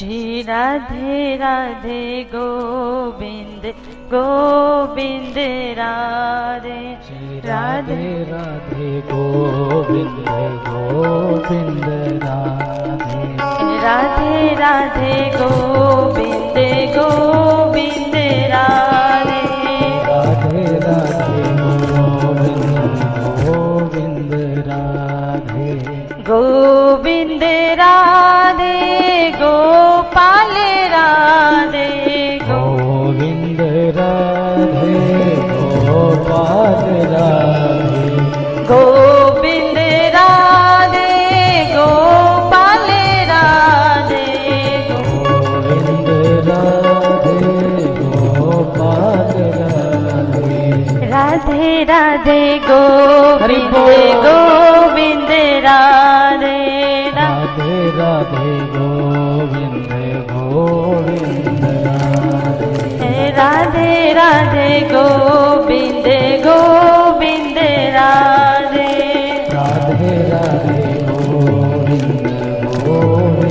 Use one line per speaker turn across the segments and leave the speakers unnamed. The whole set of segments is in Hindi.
श्री राधे राधे गोविंद गोविंद राधे
राधे राधे गोविंद गोविंद राधे
राधे राधे गोविंद गोविंद राधे
राधे राधे गोविंद गोविंद राधे
गोविंद राधे गोपाल राधे
गोविंद राधे गोपाल राधे
गोविंद राधे गोपाल राधे
गोविंद राधे गोपाल राधे
राधे राधे गोविंद गोविंद राधे
राधे राधे गोविंद गोविंद राधे
राधे राधे गोविंद गोविंद राधे
राधे राधे गोविंद गोविंद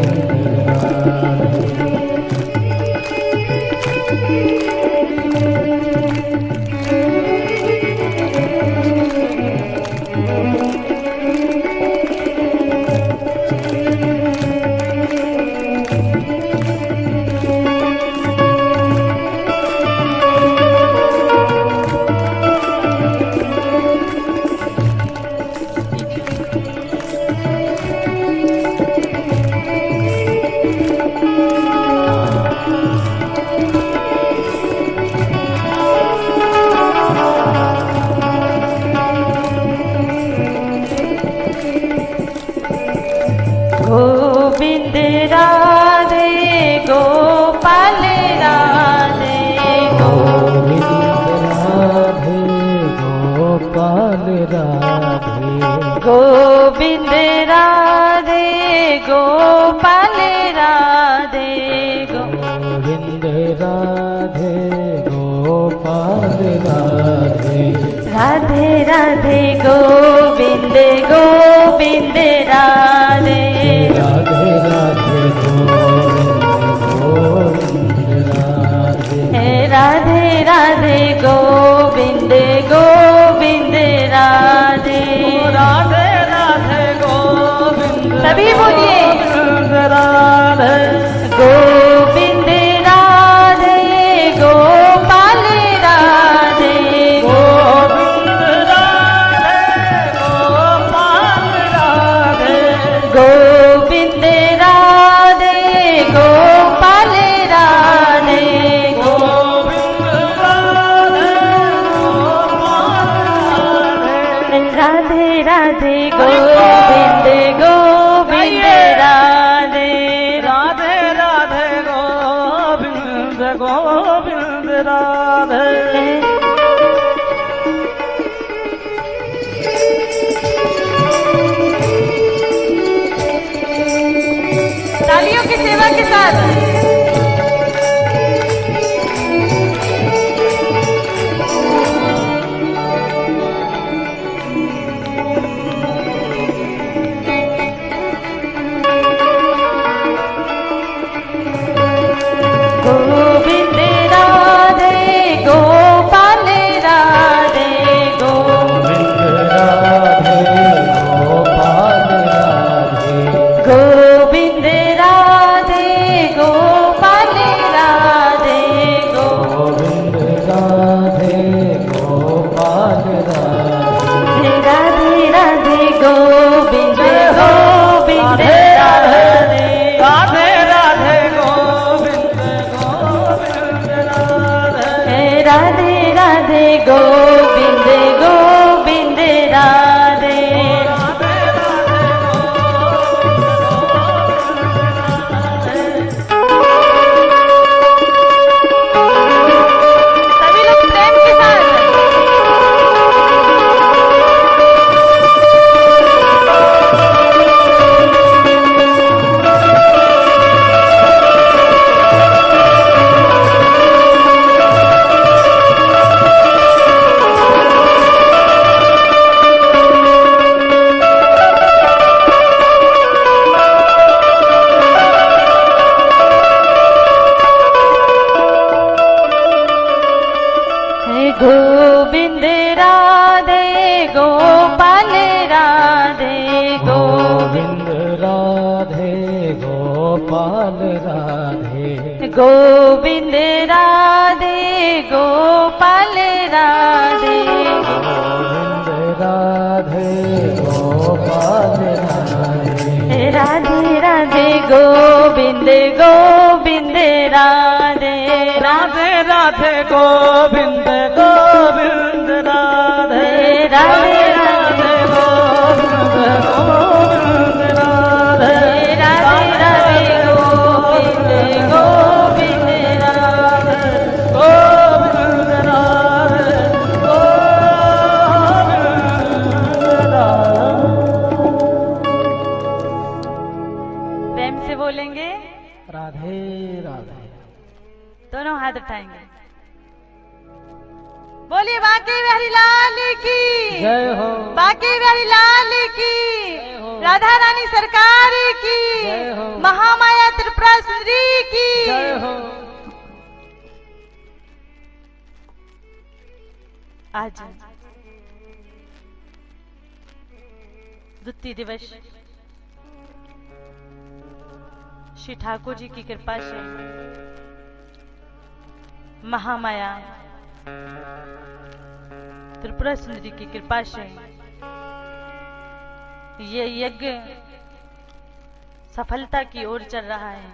गोविंद राधे गोपाल राधे
गोविंद राधे गोपाल राधे
गोविंद राधे गोपाल राधे
गोविंद राधे गोपाल राधे
राधे राधे गोविंद गोविंद राधे
राधे राधे गोविंद गोविंद राधे
राधे राधे गोविंद गोविंद राधे
राधे राधे गोविंद
सभी बोलिए
राधे
गोविंद राधे गोपाल राधे
गोविंद राधे गोपाल राधे
गोविंद राधे गोपाल राधे
गोविंद राधे गोपाल
राधे राधे गोविंद गोविंद राधे
राधे राधे गोविंद गोविंद राधे
तालियों की सेवा के साथ गोविंद राधे गोपाल राधे
गोविंद राधे गोपाल राधे
गोविंद राधे गोपाल राधे
गोविंद राधे गोपाल राधे
राधे राधे गोविंद गोविंद राधे
राधे राधे गोविंद गोविंद राधे
राधे राधे गोविंद गोविंद राधे सभी लोग प्रेम के साथ
गोपाल राधे
गोविंद राधे गोपाल राधे
गोविंद राधे गोपाल राधे
राधे राधे गोविंद गोविंद राधे
राधे राधे गोविंद गोविंद राधे
राधे
राधे गोविंद गोविंद राधे
राधे राधे गोविंद गोविंद राधे
गोविंद राधे गोविंद राधे।
प्रेम से बोलेंगे,
राधे राधे।
दोनों हाथ उठाएंगे। बोलिए बांके बिहारी लाल की
जय हो।
बांके बिहारी लाल की
हो।
राधा रानी सरकार की
जय हो।
महामाया त्रिपुरा सुंदरी की
जय हो।
आज द्वितीय दिवस श्री ठाकुर जी की कृपा से महामाया त्रिपुरा सुंदरी की कृपा से ये यज्ञ सफलता की ओर चल रहा है।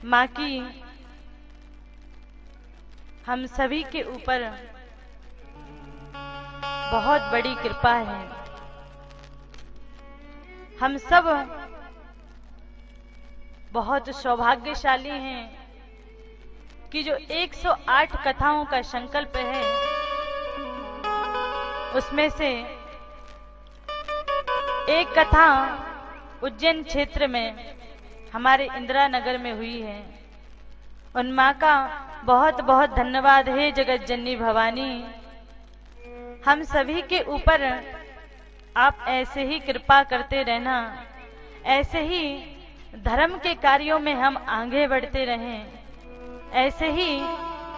माँ की हम सभी के ऊपर बहुत बड़ी कृपा है। हम सब बहुत सौभाग्यशाली हैं कि जो 108 कथाओं का संकल्प है उसमें से एक कथा उज्जैन क्षेत्र में हमारे इंदिरा नगर में हुई है। उन माँ का बहुत बहुत धन्यवाद है जगत जननी भवानी। हम सभी के ऊपर आप ऐसे ही कृपा करते रहना, ऐसे ही धर्म के कार्यों में हम आगे बढ़ते रहें, ऐसे ही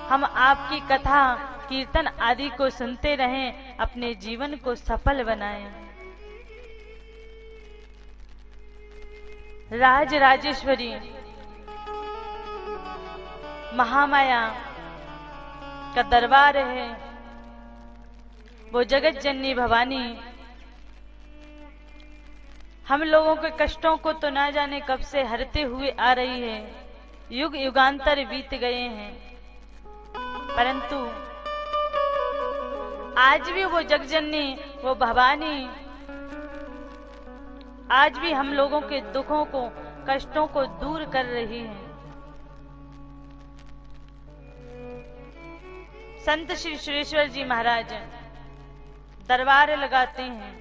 हम आपकी कथा कीर्तन आदि को सुनते रहें, अपने जीवन को सफल बनाएं। राज राजेश्वरी महामाया का दरबार है, वो जगत जननी भवानी हम लोगों के कष्टों को तो ना जाने कब से हरते हुए आ रही है। युग युगांतर बीत गए हैं, परंतु आज भी वो जगजननी, वो भवानी आज भी हम लोगों के दुखों को, कष्टों को दूर कर रही है। संत श्री सुरेश्वर जी महाराज दरबार लगाते हैं।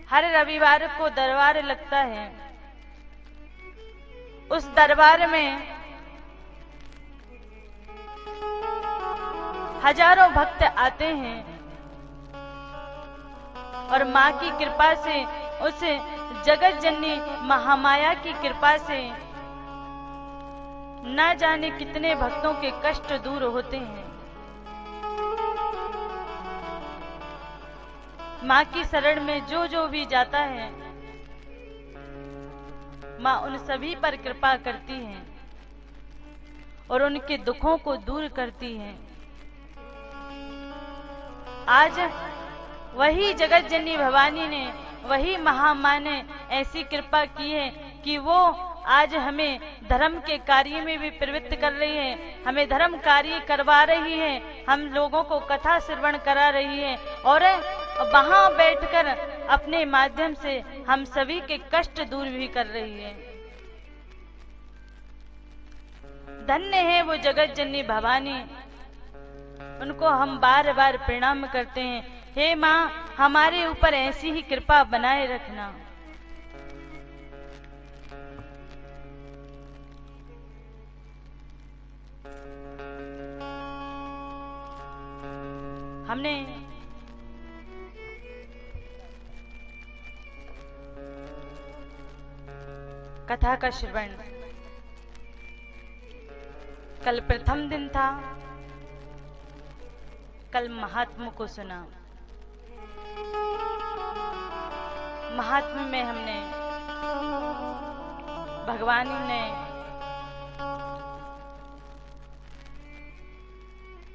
हर रविवार को दरबार लगता है। उस दरबार में हजारों भक्त आते हैं और माँ की कृपा से, उस जगत जननी महामाया की कृपा से न जाने कितने भक्तों के कष्ट दूर होते हैं। माँ की शरण में जो जो भी जाता है, माँ उन सभी पर कृपा करती है और उनके दुखों को दूर करती है। आज वही जगत जननी भवानी ने, वही महामाँ ने ऐसी कृपा की है कि वो आज हमें धर्म के कार्य में भी प्रवृत्त कर रही है, हमें धर्म कार्य करवा रही है, हम लोगों को कथा श्रवण करा रही है और वहां बैठकर अपने माध्यम से हम सभी के कष्ट दूर भी कर रही है। धन्य है वो जगत जननी भवानी, उनको हम बार बार प्रणाम करते हैं। हे माँ, हमारे ऊपर ऐसी ही कृपा बनाए रखना। हमने कथा का श्रवण कल प्रथम दिन था, कल महात्मा को सुना। महात्मा में हमने भगवान ने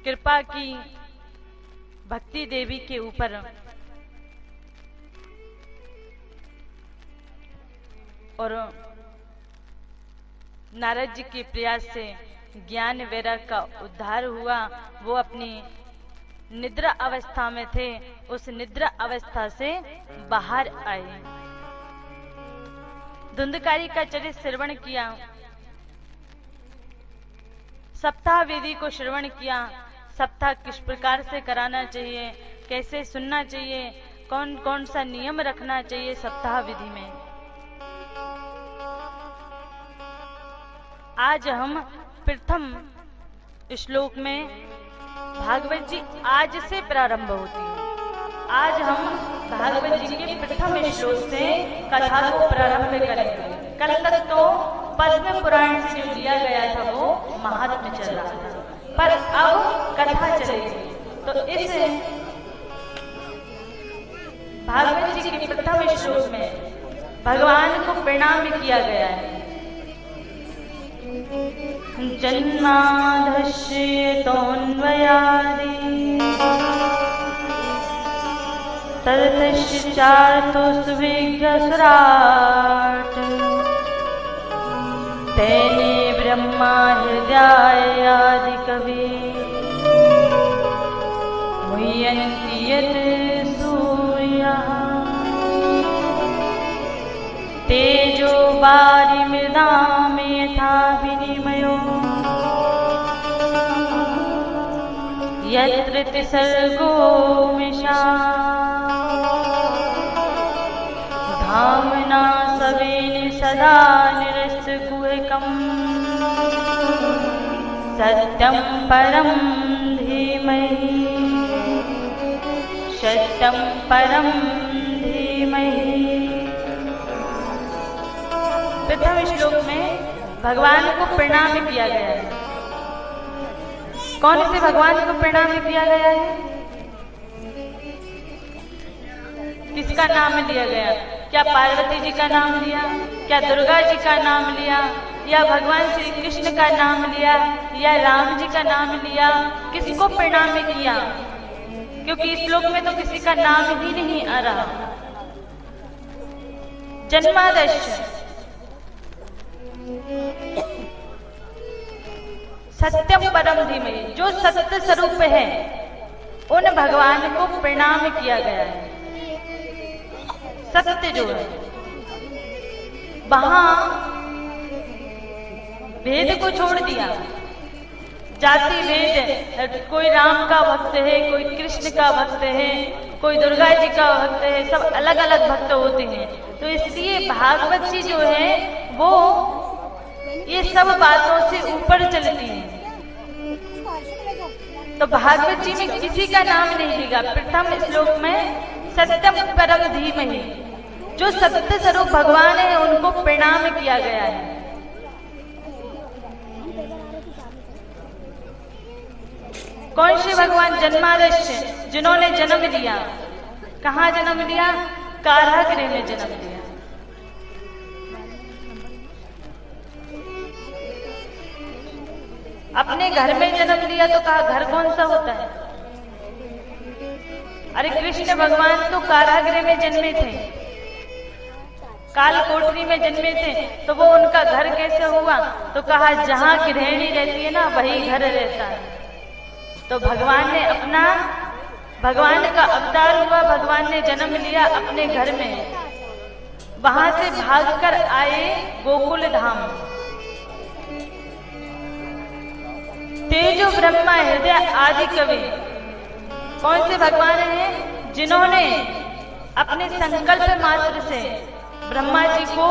कृपा की भक्ति देवी के ऊपर और नारद जी के प्रयास से ज्ञान वैराग का उद्धार हुआ। वो अपनी निद्रा अवस्था में थे, उस निद्रा अवस्था से बाहर आए। धुंधकारी का चरित्र श्रवण किया, सप्ताह विधि को श्रवण किया। सप्ताह किस प्रकार से कराना चाहिए, कैसे सुनना चाहिए, कौन कौन सा नियम रखना चाहिए सप्ताह विधि में। आज हम प्रथम श्लोक में, भागवत जी आज से प्रारंभ होती है। आज हम भागवत जी के प्रथम श्लोक से कथा को प्रारंभ करेंगे। कल तक तो पद्म पुराण से जो लिया गया था वो महात्म्य चल रहा था, पर अब कथा चलेगी। तो इस भागवत जी के प्रथम श्लोक में भगवान को प्रणाम किया गया है। जन्माद्यस्य तोऽन्वयादि ततश्च चार्थोऽस्विघ्नस्वराट् तेने ब्रह्मा हृदयादि कवि मुह्यन्ति यत् सूर्यः तेजो वारिमृदां यथा विनिमयो यत्र त्रिसर्गो मृषा धाम्ना स्वेन सदा निरस्तकुहकम् सत्यं परं धीमहि सत्यं परं धीमहि। प्रथम श्लोक में भगवान को प्रणाम किया गया है। कौन से भगवान को प्रणाम किया गया है? किसका नाम लिया गया? क्या पार्वती जी का नाम लिया, क्या दुर्गा जी का नाम लिया, या भगवान श्री कृष्ण का नाम लिया, या राम जी का नाम लिया? किसको प्रणाम किया? क्योंकि इस श्लोक में तो किसी का नाम ही नहीं आ रहा। जन्मादश्य सत्यम परम धीमहि, जो सत्य स्वरूप है उन भगवान को प्रणाम किया गया है। सत्य जो है, वहां भेद को छोड़ दिया। जाति भेद, कोई राम का भक्त है, कोई कृष्ण का भक्त है, कोई दुर्गा जी का भक्त है, सब अलग अलग भक्त होते हैं। तो इसलिए भागवत जी जो है वो ये सब बातों से ऊपर चलती है। तो भागवत जी में किसी का नाम नहीं लिखा। प्रथम श्लोक में सत्यम परम धीमहि, जो सत्य स्वरूप भगवान है उनको प्रणाम किया गया है। कौन से भगवान? जन्मादश्य, जिन्होंने जन्म लिया। कहाँ जन्म लिया? कारागृह में जन्म लिया। अपने घर में जन्म लिया तो कहा घर कौन सा होता है? अरे कृष्ण भगवान तो कारागृह में जन्मे थे, काल कोठरी में जन्मे थे, तो वो उनका घर कैसे हुआ? तो कहा जहां गृहिणी रहती है ना वही घर रहता है। तो भगवान ने अपना, भगवान का अवतार हुआ, भगवान ने जन्म लिया अपने घर में। वहां से भागकर आए गोकुल धाम। तेजो ब्रह्मा हृदय आदि कवि, कौन से भगवान हैं? जिन्होंने अपने संकल्प मात्र से ब्रह्मा जी को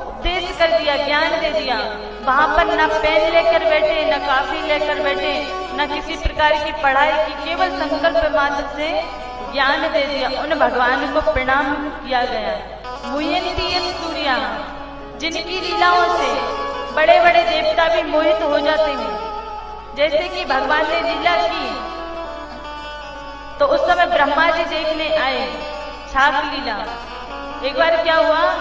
उपदेश कर दिया, ज्ञान दे दिया। वहां पर न पेन लेकर बैठे, न काफी लेकर बैठे, न किसी प्रकार की पढ़ाई की, केवल संकल्प मात्र से ज्ञान दे दिया। उन भगवान को प्रणाम किया गया। मुह्यन्ति यत् सूर्या, जिनकी लीलाओं से बड़े बड़े देवता भी मोहित हो जाते हैं। जैसे कि भगवान ने लीला की तो उस समय ब्रह्मा जी देखने आए छाक लीला। एक बार क्या हुआ,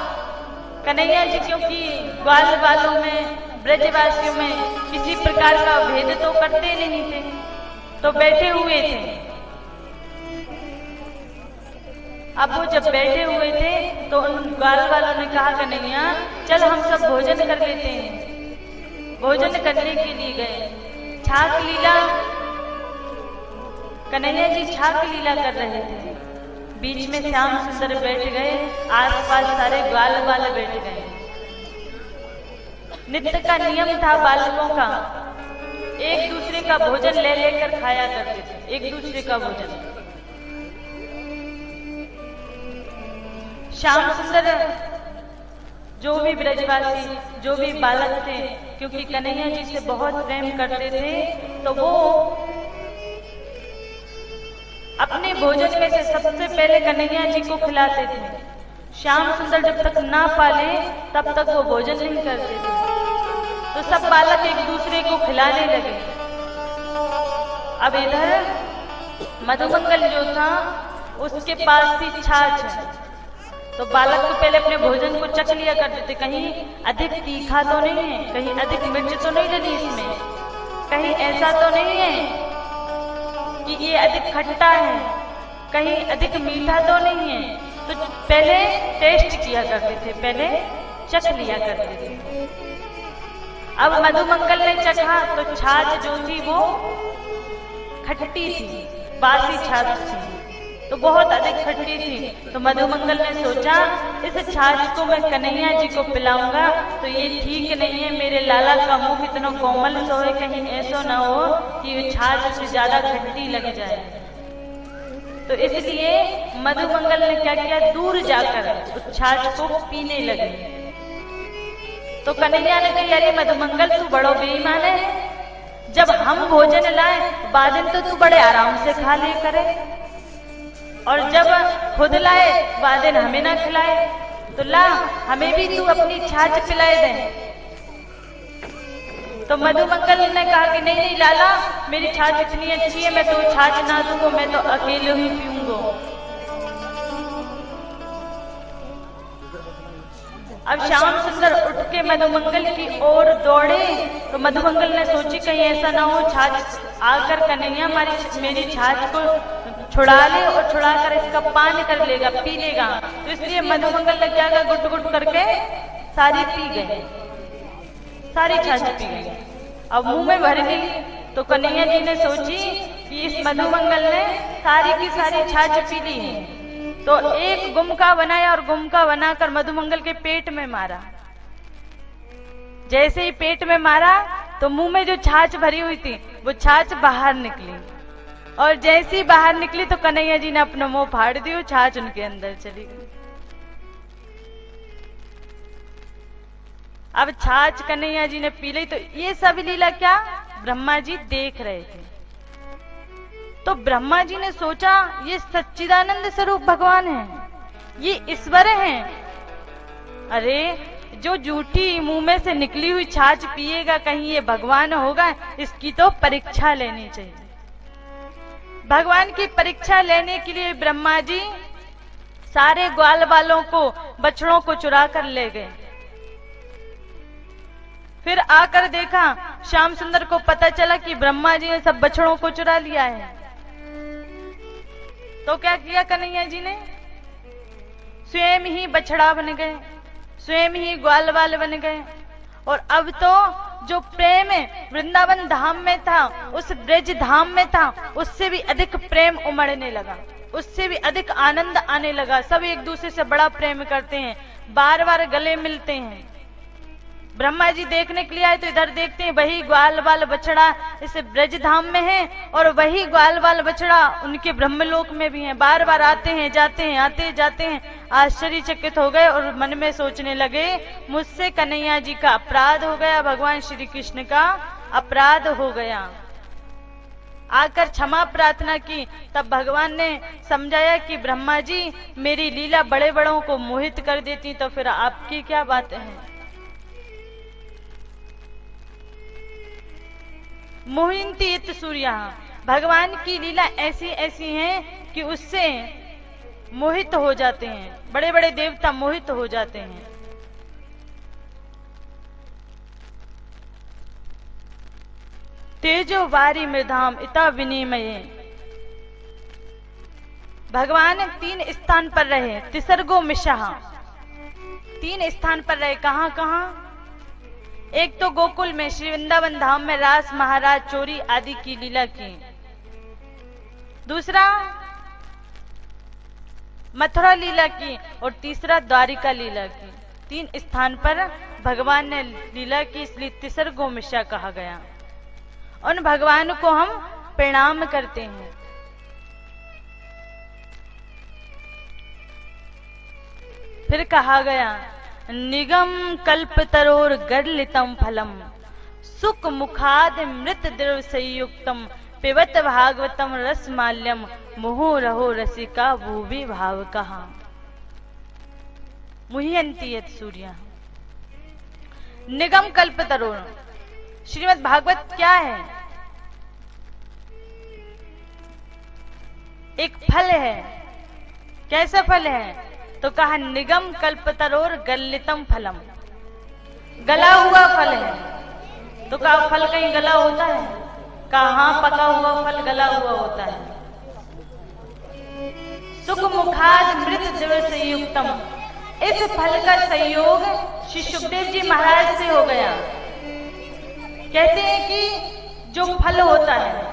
कन्हैया जी क्योंकि ग्वाल वालों में, ब्रजवासियों में किसी प्रकार का भेद तो करते नहीं थे, तो बैठे हुए थे। अब वो जब बैठे हुए थे तो उन ग्वाल वालों ने कहा, कन्हैया चल हम सब भोजन कर लेते हैं। भोजन करने के लिए गए। छाक लीला, कन्हैया जी छाक लीला कर रहे थे। बीच में श्याम सुंदर बैठ गए, आसपास सारे ग्वाल वाले बैठ गए। नित्य का नियम था बालकों का, एक दूसरे का भोजन ले लेकर खाया करते थे, एक दूसरे का भोजन। श्याम सुंदर जो भी ब्रजवासी, जो भी बालक थे, क्योंकि कन्हैया जी से बहुत प्रेम करते थे, तो वो अपने भोजन में से सबसे पहले कन्हैया जी को खिलाते थे। श्याम सुंदर जब तक ना पाले तब तक वो भोजन नहीं करते थे। तो सब बालक एक दूसरे को खिलाने लगे। अब इधर मधुमंगल जो था उसके पास थी छाछ। तो बालक तो पहले अपने भोजन को चख लिया करते थे, कहीं अधिक तीखा तो नहीं है, कहीं अधिक मिर्च तो नहीं डली इसमें, कहीं ऐसा तो नहीं है कि ये अधिक खट्टा है, कहीं अधिक मीठा तो नहीं है। तो पहले टेस्ट किया करते थे, पहले चख लिया करते थे। अब मधुमंगल ने चखा तो छाछ जो थी वो खट्टी थी, बासी छाछ थी, तो बहुत अधिक खट्टी थी। तो मधुमंगल ने सोचा इस छाछ को मैं कन्हैया जी को पिलाऊंगा तो ये ठीक नहीं है, मेरे लाला का मुंह इतना कोमल सो है, कहीं ऐसा ना हो कि छाछ से ज्यादा खट्टी लग जाए। तो इसलिए मधुमंगल ने क्या किया, दूर जाकर उस छाछ को पीने लगे। तो कन्हैया ने कहा, अरे मधुमंगल तू बड़ो बेईमान है, जब हम भोजन लाए बादन तो तू बड़े आराम से खा ले करे, और जब खुद लाए वादिन हमें ना खिलाए, तो ला हमें भी तू अपनी छाछ पिलाए दे। तो मधुमंगल ने कहा कि नहीं नहीं लाला, मेरी छाछ इतनी अच्छी है, मैं तो छाछ ना दूंगा, मैं तो अकेले ही पीऊंगा। अब श्याम सुंदर उठ के मधुमंगल की ओर दौड़े। तो मधुमंगल ने सोची कहीं ऐसा ना हो छाछ आकर कन्हैया मेरी छाछ को छुड़ा ले और छुड़ाकर इसका पान कर लेगा, पी लेगा। तो इसलिए मधुमंगल ने क्या किया, गुट गुट करके सारी पी गए, सारी छाछ पी गई। अब मुंह में भर गई। तो कन्हैया जी ने सोची कि इस मधुमंगल ने सारी की सारी छाछ पी ली है। तो एक गुमका बनाया और गुमका बनाकर मधुमंगल के पेट में मारा। जैसे ही पेट में मारा तो मुंह में जो छाछ भरी हुई थी वो छाछ बाहर निकली, और जैसे ही बाहर निकली तो कन्हैया जी ने अपना मुंह फाड़ दिया, छाछ उनके अंदर चली गई। अब छाछ कन्हैया जी ने पी ली। तो ये सब लीला क्या ब्रह्मा जी देख रहे थे। तो ब्रह्मा जी ने सोचा ये सच्चिदानंद स्वरूप भगवान है, ये ईश्वर हैं। अरे जो झूठी मुंह में से निकली हुई छाछ पिएगा कहीं ये भगवान होगा, इसकी तो परीक्षा लेनी चाहिए। भगवान की परीक्षा लेने के लिए ब्रह्मा जी सारे ग्वाल वालों को, बछड़ों को चुरा कर ले गए। फिर आकर देखा, श्याम सुंदर को पता चला कि ब्रह्मा जी ने सब बछड़ों को चुरा लिया है। तो क्या किया कन्हैया जी ने, स्वयं ही बछड़ा बन गए, स्वयं ही ग्वाल वाल बन गए। और अब तो जो प्रेम वृंदावन धाम में था, उस ब्रज धाम में था, उससे भी अधिक प्रेम उमड़ने लगा, उससे भी अधिक आनंद आने लगा। सब एक दूसरे से बड़ा प्रेम करते हैं, बार बार गले मिलते हैं। ब्रह्मा जी देखने के लिए आए तो इधर देखते हैं वही ग्वाल वाल बछड़ा इस ब्रज धाम में है, और वही ग्वाल वाल बछड़ा उनके ब्रह्मलोक में भी है। बार बार आते हैं जाते हैं, आते जाते हैं। आश्चर्यचकित हो गए और मन में सोचने लगे मुझसे कन्हैया जी का अपराध हो गया, भगवान श्री कृष्ण का अपराध हो गया। आकर क्षमा प्रार्थना की। तब भगवान ने समझाया कि ब्रह्मा जी मेरी लीला बड़े बड़ों को मोहित कर देती, तो फिर आपकी क्या बात है। मोहिंती इत सूर्या, भगवान की लीला ऐसी ऐसी है कि उससे मोहित हो जाते हैं, बड़े बड़े देवता मोहित हो जाते हैं। तेजो वारी मृधाम इता विनिमये। भगवान 3 स्थान पर रहे, तिसर्गो मिशाह 3 स्थान पर रहे। कहां कहां? एक तो गोकुल में श्री वृंदावन धाम में रास महाराज चोरी आदि की लीला की। दूसरा मथुरा लीला की और तीसरा द्वारिका लीला की। 3 स्थान पर भगवान ने लीला की, इसलिए तिसर्गो मिशा कहा गया। उन भगवान को हम प्रणाम करते हैं। फिर कहा गया निगम कल्पतरोर गर्लितम फलम सुख मुखाद मृत द्रव संयुक्तम पिबत भागवतम रसमाल्यम मुहु रहो रसिका भूवि भाव कहा। मुह्यंती यत् सूर्य। निगम कल्पतरोर श्रीमद् भागवत क्या है? एक फल है। कैसा फल है? तो कहा निगम कल्पतरोर गलितम फलम, गला हुआ फल है। तो कहा फल कहीं गला होता है? कहा हाँ, पका हुआ फल गला हुआ होता है। सुख मुखाद मृत दिव्य संयुक्तम, इस फल का संयोग श्री सुखदेव जी महाराज से हो गया। कहते हैं कि जो फल होता है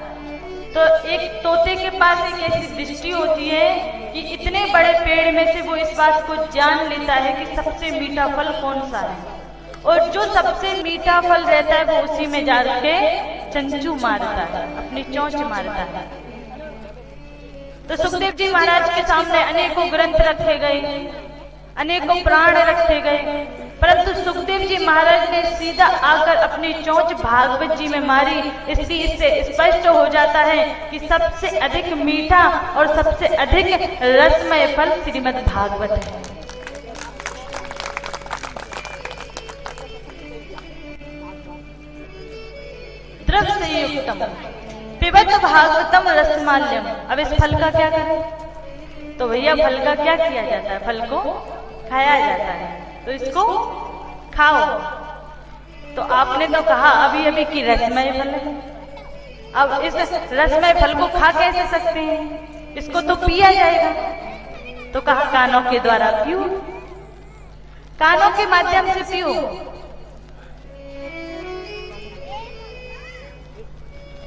तो एक तोते के पास एक ऐसी दृष्टि होती है कि इतने बड़े पेड़ में से वो इस बात को जान लेता है कि सबसे मीठा फल कौन सा है, और जो सबसे मीठा फल रहता है वो उसी में जा के चंचू मारता है, अपनी चोंच मारता है। तो सुखदेव जी महाराज के सामने अनेकों ग्रंथ रखे गए, अनेकों पुराण रखे गए, परंतु सुखदेव जी महाराज ने सीधा आकर अपनी चोंच भागवत जी में मारी। इसलिए इससे स्पष्ट हो जाता है कि सबसे अधिक मीठा और सबसे अधिक रसमय फल श्रीमद् भागवत है। द्रव संयुक्तम पिबत भागवतम रसमाल्यम। अब इस फल का क्या करें? तो भैया फल का क्या किया जाता है? फल को खाया जाता है। तो इसको खाओ। तो आपने तो कहा अभी अभी कि रसमय फल है। अब इस रसमय फल को खा कैसे सकते हैं? इसको तो पिया जाएगा। तो कहा कानों के द्वारा पियो, कानों के माध्यम से पियो।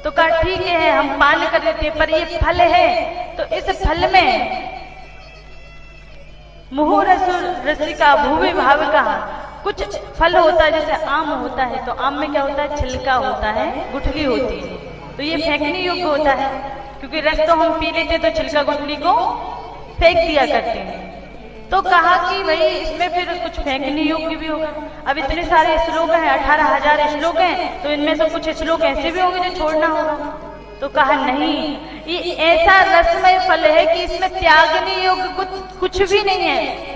तो कहा ठीक है, हम पान कर लेते हैं, पर ये फल है तो इस फल में मुहु रसिका भूवि भाव का। कुछ फल होता है, जैसे आम होता है तो आम में क्या होता है? छिलका होता है, गुठली होती है, तो ये फेंकने योग्य होता है, क्योंकि रस तो हम पी लेते तो छिलका गुठली को फेंक दिया करते हैं। तो कहा कि भाई इसमें फिर कुछ फेंकने योग्य भी होगा। अब इतने सारे श्लोक हैं, 18,000 श्लोक हैं, तो इनमें से कुछ श्लोक ऐसे भी होंगे जो छोड़ना होगा। तो कहा नहीं, ये ऐसा रसमय फल है कि इसमें त्यागने योग्य कुछ भी नहीं है।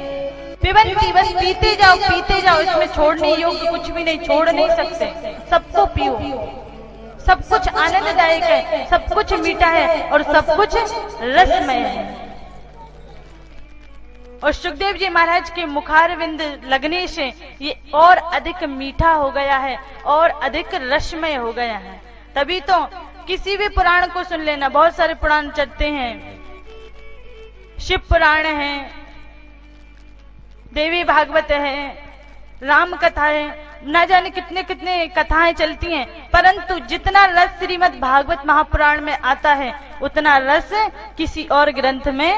पिबंती, बस पीते जाओ, इसमें छोड़ने योग्य कुछ भी नहीं, छोड़ नहीं सकते। सबको पियो, सब कुछ आनंददायक है, सब कुछ मीठा है और सब कुछ रसमय है। और सुखदेव जी महाराज के मुखारविंद लगने से ये और अधिक मीठा हो गया है और अधिक रसमय हो गया है। तभी तो किसी भी पुराण को सुन लेना, बहुत सारे पुराण चलते हैं, शिव पुराण है, देवी भागवत है, राम कथा है, न जाने कितने कितने कथाएं चलती हैं, परंतु जितना रस श्रीमद् भागवत महापुराण में आता है उतना रस किसी और ग्रंथ में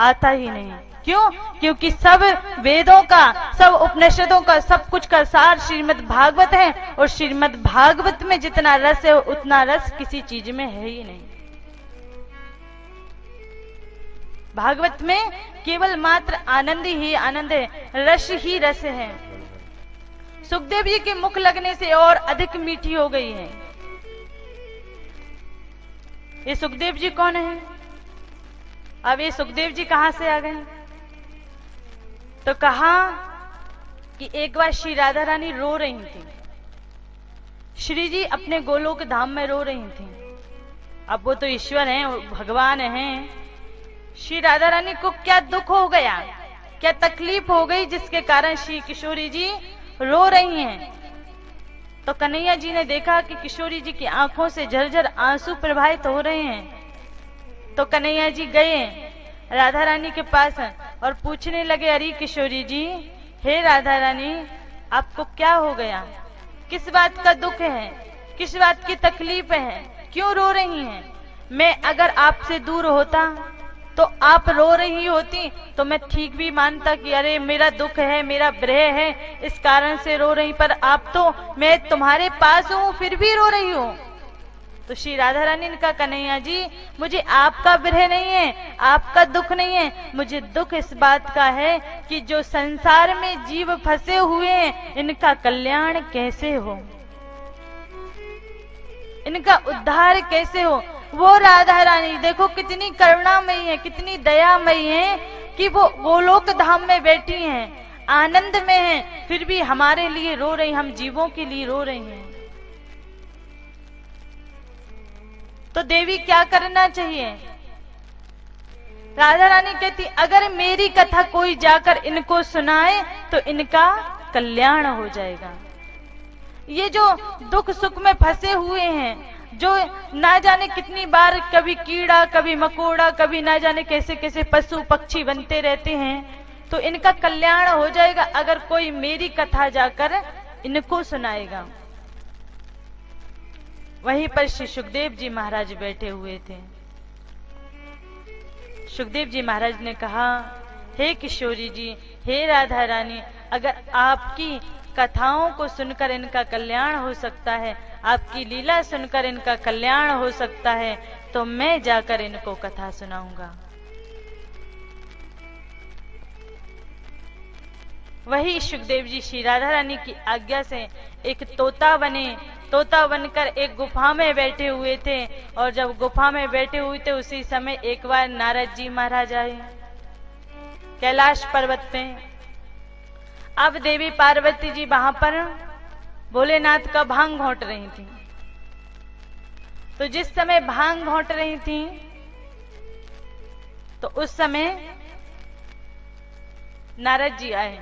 आता ही नहीं। क्यों? क्योंकि सब वेदों का, सब उपनिषदों का, सब कुछ का सार श्रीमद् भागवत है, और श्रीमद् भागवत में जितना रस है उतना रस किसी चीज में है ही नहीं। भागवत में केवल मात्र आनंद ही आनंद है, रस ही रस है। सुखदेव जी के मुख लगने से और अधिक मीठी हो गई है। ये सुखदेव जी कौन है? अब ये सुखदेव जी कहां से आ गए? तो कहा कि एक बार श्री राधा रानी रो रही थी, श्री जी अपने गोलोक धाम में रो रही थी। अब वो तो ईश्वर हैं, भगवान हैं। श्री राधा रानी को क्या दुख हो गया, क्या तकलीफ हो गई जिसके कारण श्री किशोरी जी रो रही हैं? तो कन्हैया जी ने देखा कि किशोरी जी की आंखों से झरझर आंसू प्रवाहित हो रहे हैं। तो कन्हैया जी गए राधा रानी के पास और पूछने लगे, अरे किशोरी जी, हे राधा रानी, आपको क्या हो गया? किस बात का दुख है? किस बात की तकलीफ है? क्यों रो रही हैं? मैं अगर आपसे दूर होता तो आप रो रही होती तो मैं ठीक भी मानता कि अरे मेरा दुख है, मेरा विरह है, इस कारण से रो रही, पर आप तो, मैं तुम्हारे पास हूं फिर भी रो रही हूं। तो श्री राधा रानी ने कहा, कन्हैया जी, मुझे आपका विरह नहीं है, आपका दुख नहीं है, मुझे दुख इस बात का है कि जो संसार में जीव फंसे हुए हैं, इनका कल्याण कैसे हो, इनका उद्धार कैसे हो। वो राधा रानी देखो कितनी करुणामयी है, कितनी दयामयी है कि वो गोलोक धाम में बैठी हैं, आनंद में हैं, फिर भी हमारे लिए रो रही, हम जीवों के लिए रो रही हैं। तो देवी क्या करना चाहिए? राधा रानी कहती, अगर मेरी कथा कोई जाकर इनको सुनाए तो इनका कल्याण हो जाएगा। ये जो दुख सुख में फंसे हुए हैं, जो ना जाने कितनी बार कभी कीड़ा, कभी मकोड़ा, कभी ना जाने कैसे कैसे पशु पक्षी बनते रहते हैं, तो इनका कल्याण हो जाएगा अगर कोई मेरी कथा जाकर इनको सुनाएगा। वहीं पर श्री सुखदेव जी महाराज बैठे हुए थे। सुखदेव जी महाराज ने कहा, हे किशोरी जी, हे राधा रानी, अगर आपकी कथाओं को सुनकर इनका कल्याण हो सकता है, आपकी लीला सुनकर इनका कल्याण हो सकता है, तो मैं जाकर इनको कथा सुनाऊंगा। वही सुखदेव जी श्री राधा रानी की आज्ञा से एक तोता बने, तोता बनकर एक गुफा में बैठे हुए थे। और जब गुफा में बैठे हुए थे उसी समय एक बार नारद जी महाराज आए कैलाश पर्वत पे। अब देवी पार्वती जी वहां पर भोलेनाथ का भांग घोंट रही थी। तो जिस समय भांग घोंट रही थी तो उस समय नारद जी आए।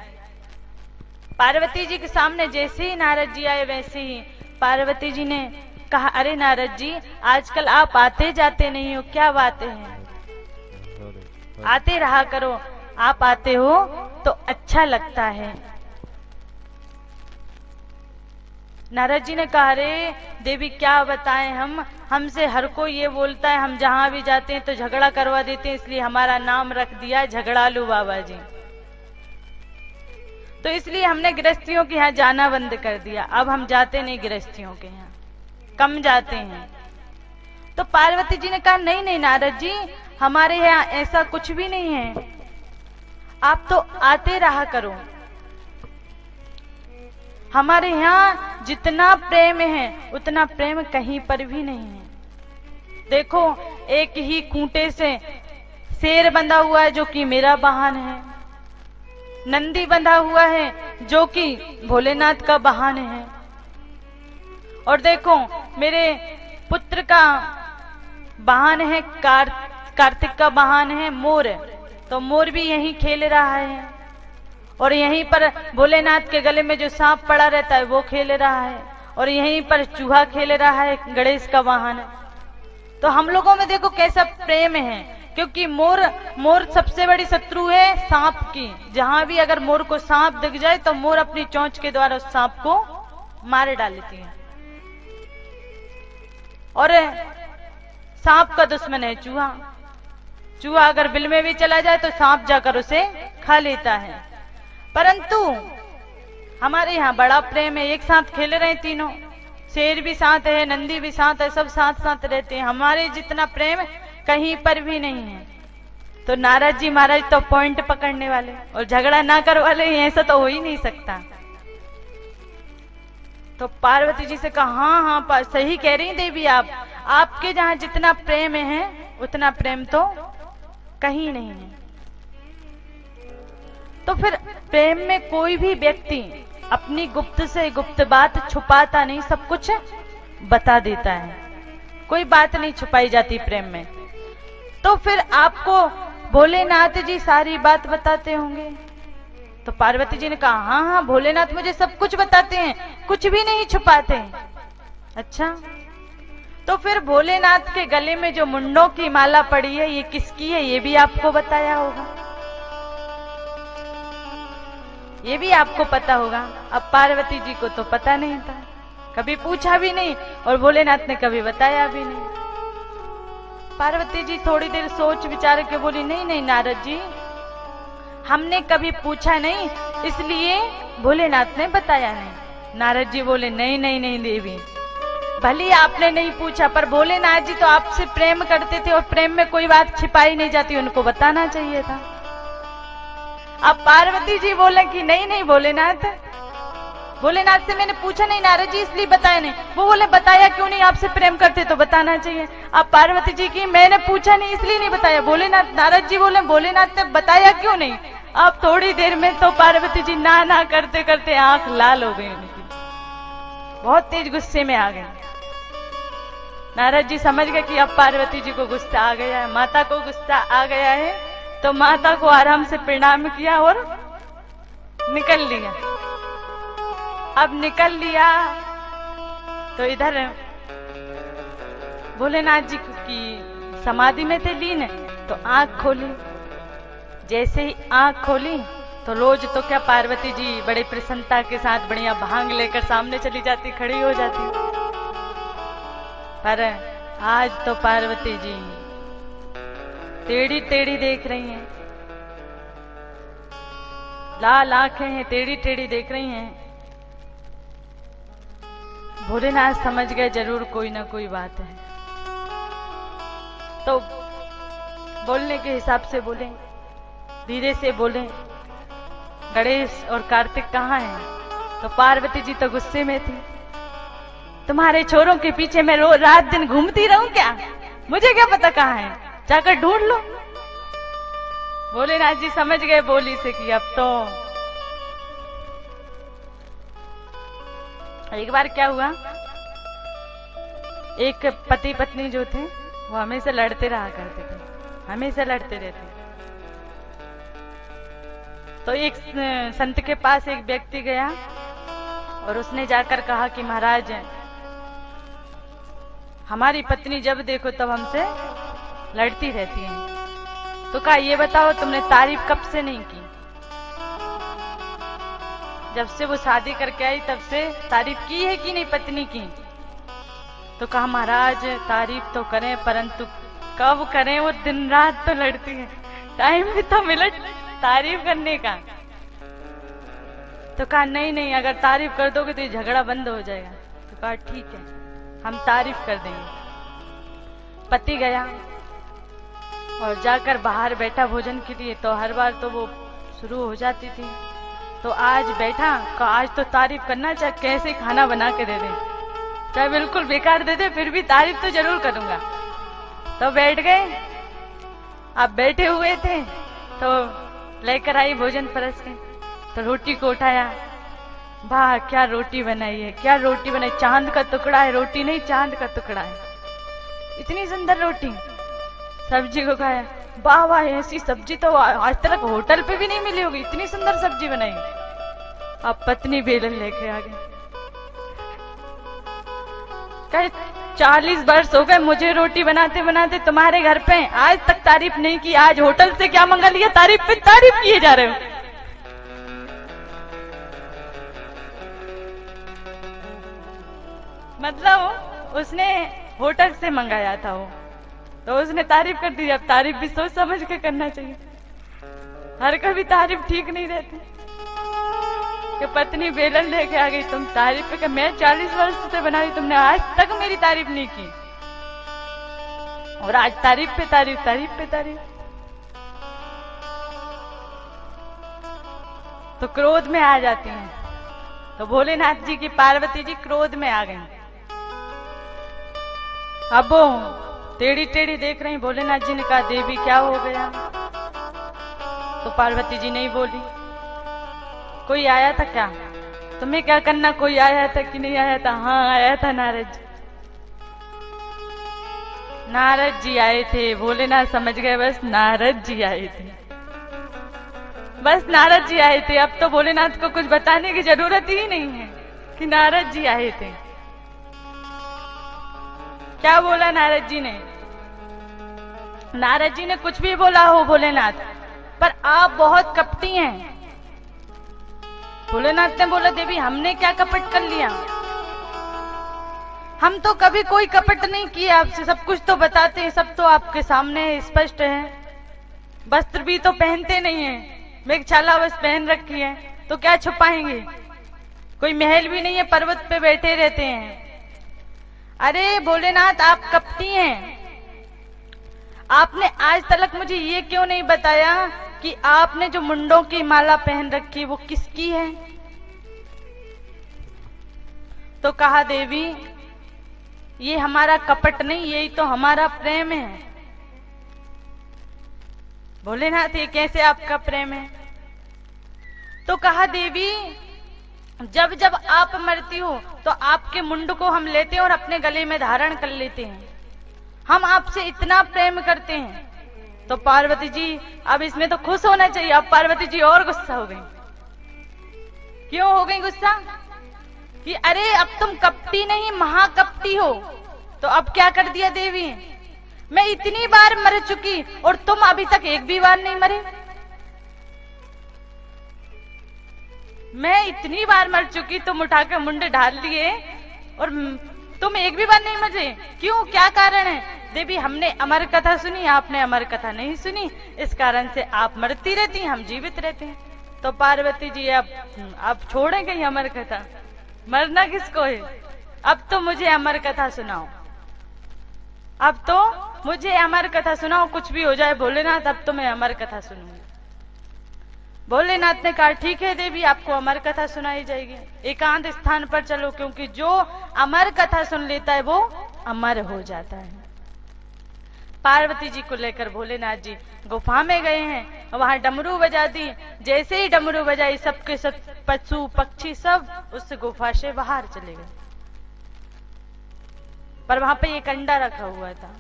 पार्वती जी के सामने जैसे ही नारद जी आए वैसे ही पार्वती जी ने कहा, अरे नारद जी, आजकल आप आते जाते नहीं हो, क्या बातें हैं? आते रहा करो, आप आते हो तो अच्छा लगता है। नारद जी ने कहा, अरे देवी क्या बताएं, हमसे हर कोई ये बोलता है, हम जहां भी जाते हैं तो झगड़ा करवा देते हैं, इसलिए हमारा नाम रख दिया झगड़ालू बाबा जी। तो इसलिए हमने गृहस्थियों के यहाँ जाना बंद कर दिया, अब हम जाते नहीं गृहस्थियों के यहाँ, कम जाते हैं। तो पार्वती जी ने कहा, नहीं नहीं नारद जी, हमारे यहाँ ऐसा कुछ भी नहीं है, आप तो आते रहा करो। हमारे यहाँ जितना प्रेम है उतना प्रेम कहीं पर भी नहीं है। देखो, एक ही खूंटे से शेर बंधा हुआ है जो कि मेरा वाहन है, नंदी बंधा हुआ है जो कि भोलेनाथ का वाहन है, और देखो मेरे पुत्र का वाहन है, कार्तिक का वाहन है मोर, तो मोर भी यहीं खेल रहा है, और यहीं पर भोलेनाथ के गले में जो सांप पड़ा रहता है वो खेल रहा है, और यहीं पर चूहा खेल रहा है गणेश का वाहन। तो हम लोगों में देखो कैसा प्रेम है, क्योंकि मोर सबसे बड़ी शत्रु है सांप की। जहां भी अगर मोर को सांप दिख जाए तो मोर अपनी चोंच के द्वारा उस सांप को मार डालती है। और सांप का दुश्मन है चूहा। चूहा अगर बिल में भी चला जाए तो सांप जाकर उसे खा लेता है। परंतु हमारे यहाँ बड़ा प्रेम है, एक साथ खेल रहे हैं तीनों, शेर भी साथ है, नंदी भी साथ है, सब साथ साथ रहते हैं। हमारे जितना प्रेम कहीं पर भी नहीं है। तो नारद जी महाराज तो पॉइंट पकड़ने वाले और झगड़ा ना कर वाले, ऐसा तो हो ही नहीं सकता। तो पार्वती जी से कहा, हाँ हाँ सही कह रही देवी आप, आपके जहां जितना प्रेम है उतना प्रेम तो कहीं नहीं है। तो फिर प्रेम में कोई भी व्यक्ति अपनी गुप्त से गुप्त बात छुपाता नहीं, सब कुछ बता देता है, कोई बात नहीं छुपाई जाती प्रेम में। तो फिर आपको भोलेनाथ जी सारी बात बताते होंगे, तो पार्वती जी ने कहा, हाँ हाँ भोलेनाथ मुझे सब कुछ बताते हैं, कुछ भी नहीं छुपाते। अच्छा, तो फिर भोलेनाथ के गले में जो मुंडों की माला पड़ी है ये किसकी है, ये भी आपको बताया होगा, ये भी आपको पता होगा। अब पार्वती जी को तो पता नहीं था, कभी पूछा भी नहीं, और भोलेनाथ ने कभी बताया भी नहीं। पार्वती जी थोड़ी देर सोच विचार के बोली, नहीं नहीं नारद जी, हमने कभी पूछा नहीं, इसलिए भोलेनाथ ने बताया नहीं। नारद जी बोले, नहीं नहीं नहीं देवी, भले आपने नहीं पूछा, पर भोलेनाथ जी तो आपसे प्रेम करते थे, और प्रेम में कोई बात छिपाई नहीं जाती, उनको बताना चाहिए था। अब पार्वती जी बोले कि नहीं नहीं भोलेनाथ, भोलेनाथ से मैंने पूछा नहीं नारद जी, इसलिए बताया नहीं। वो बोले, बताया क्यों नहीं, आपसे प्रेम करते तो बताना चाहिए। अब पार्वती जी की, मैंने पूछा नहीं इसलिए नहीं बताया। भोलेनाथ, नारद जी बोले, भोलेनाथ ने बताया क्यों नहीं। अब थोड़ी देर में तो पार्वती जी ना ना करते करते आंख लाल हो गई उनकी, बहुत तेज गुस्से में आ गए। नारद जी समझ गए कि अब पार्वती जी को गुस्सा आ गया है, माता को गुस्सा आ गया है, तो माता को आराम से प्रणाम किया और निकल लिया। अब निकल लिया तो इधर भोलेनाथ जी की समाधि में थे लीन, तो आंख खोली। जैसे ही आंख खोली तो रोज तो क्या पार्वती जी बड़े प्रसन्नता के साथ बढ़िया भांग लेकर सामने चली जाती, खड़ी हो जाती, पर आज तो पार्वती जी टेढ़ी टेढ़ी देख रही हैं, लाल आंखें हैं, टेढ़ी टेढ़ी देख रही हैं। भोलेनाथ समझ गए जरूर कोई ना कोई बात है, तो बोलने के हिसाब से बोले, धीरे से बोले, गणेश और कार्तिक कहाँ हैं। तो पार्वती जी तो गुस्से में थी, तुम्हारे छोरों के पीछे मैं रात दिन घूमती रहूं क्या, मुझे क्या पता कहाँ है, जाकर ढूंढ लो। भोलेनाथ जी समझ गए बोली से कि अब तो। एक बार क्या हुआ, एक पति पत्नी जो थे वो हमेशा लड़ते रहा करते थे, हमेशा लड़ते रहते। तो एक संत के पास एक व्यक्ति गया और उसने जाकर कहा कि महाराज, हमारी पत्नी जब देखो तब हमसे लड़ती रहती है। तो कहा, ये बताओ तुमने तारीफ कब से नहीं की, जब से वो शादी करके आई तब से तारीफ की है कि नहीं पत्नी की। तो कहा, महाराज तारीफ तो करें, परंतु कब करें, वो दिन रात तो लड़ती है, टाइम भी तो मिले तारीफ करने का। तो कहा, नहीं नहीं, अगर तारीफ कर दोगे तो ये झगड़ा बंद हो जाएगा। तो कहा, ठीक है, हम तारीफ कर देंगे। पति गया और जाकर बाहर बैठा भोजन के लिए, तो हर बार तो वो शुरू हो जाती थी। तो आज बैठा, कहा आज तो तारीफ करना, चाहे कैसे खाना बना के दे दे, चाहे बिल्कुल बेकार दे दे, फिर भी तारीफ तो जरूर करूंगा। तो बैठ गए। अब बैठे हुए थे तो लेकर आई भोजन परस के, तो रोटी को उठाया, वाह क्या रोटी बनाई है, क्या रोटी बनाई, चांद का टुकड़ा है, रोटी नहीं चांद का टुकड़ा है, इतनी सुंदर रोटी। सब्जी को खाया, वाह वाह ऐसी सब्जी तो आज तक होटल पे भी नहीं मिली होगी, इतनी सुंदर सब्जी बनाई। अब पत्नी बेलन लेके आ गई, कहे 40 वर्ष हो गए मुझे रोटी बनाते बनाते तुम्हारे घर पे, आज तक तारीफ नहीं की, आज होटल से क्या मंगा लिया, तारीफ पे तारीफ किए जा रहे हो। मतलब उसने होटल से मंगाया था वो, तो उसने तारीफ कर दी। अब तारीफ भी सोच समझ के करना चाहिए, हर कभी तारीफ ठीक नहीं रहती। कि पत्नी बेलन लेके आ गई, तुम तारीफ पे, मैं 40 वर्ष से बनाई, तुमने आज तक मेरी तारीफ नहीं की, और आज तारीफ पे तारीफ, तारीफ पे तारीफ। तो क्रोध में आ जाती हैं। तो भोलेनाथ जी की पार्वती जी क्रोध में आ गई। अब वो टेढ़ी टेढ़ी देख रही। भोलेनाथ जी ने कहा, देवी क्या हो गया। तो पार्वती जी नहीं बोली। कोई आया था क्या, तुम्हें क्या करना, कोई आया था कि नहीं आया था। हाँ आया था नारद जी, नारद जी आए थे। भोलेनाथ समझ गए बस नारद जी आए थे। बस नारद जी आए थे, अब तो भोलेनाथ को कुछ बताने की जरूरत ही नहीं है कि नारद जी आए थे। क्या बोला नारद जी ने? नारद जी ने कुछ भी बोला हो भोलेनाथ, पर आप बहुत कपटी हैं। भोलेनाथ ने बोला देवी हमने क्या कपट कर लिया, हम तो कभी कोई कपट नहीं किया आपसे, सब कुछ तो बताते हैं, सब तो आपके सामने है, स्पष्ट है। वस्त्र भी तो पहनते नहीं है, मेघछाला बस पहन रखी है, तो क्या छुपाएंगे? कोई महल भी नहीं है, पर्वत पे बैठे रहते हैं। अरे भोलेनाथ आप कपटी हैं, आपने आज तक मुझे ये क्यों नहीं बताया कि आपने जो मुंडों की माला पहन रखी है वो किसकी है? तो कहा देवी ये हमारा कपट नहीं, यही तो हमारा प्रेम है। भोलेनाथ ये कैसे आपका प्रेम है? तो कहा देवी जब जब आप मरती हो तो आपके मुंड को हम लेते हैं और अपने गले में धारण कर लेते हैं, हम आपसे इतना प्रेम करते हैं। तो पार्वती जी अब इसमें तो खुश होना चाहिए, अब पार्वती जी और गुस्सा हो गई। क्यों हो गई गुस्सा? कि अरे अब तुम कपटी नहीं महाकपटी हो। तो अब क्या कर दिया देवी, मैं इतनी बार मर चुकी और तुम अभी तक एक भी बार नहीं मरे। मैं इतनी बार मर चुकी, तुम उठाकर मुंडे ढाल लिए और तुम एक भी बार नहीं मरे, क्यों? क्या कारण है? देवी हमने अमर कथा सुनी, आपने अमर कथा नहीं सुनी, इस कारण से आप मरती रहती हैं, हम जीवित रहते हैं। तो पार्वती जी अब छोड़ें कहीं अमर कथा, मरना किसको है? अब तो मुझे अमर कथा सुनाओ, अब तो मुझे अमर कथा सुनाओ, कुछ भी हो जाए भोलेनाथ अब तो मैं अमर कथा सुनूंगी। भोलेनाथ ने कहा ठीक है देवी आपको अमर कथा सुनाई जाएगी, एकांत स्थान पर चलो, क्योंकि जो अमर कथा सुन लेता है वो अमर हो जाता है। पार्वती जी को लेकर भोलेनाथ जी गुफा में गए हैं, वहां डमरू बजा दी। जैसे ही डमरू बजाई सबके सब पशु पक्षी सब उस गुफा से बाहर चले गए, पर वहां पे एक अंडा रखा हुआ था।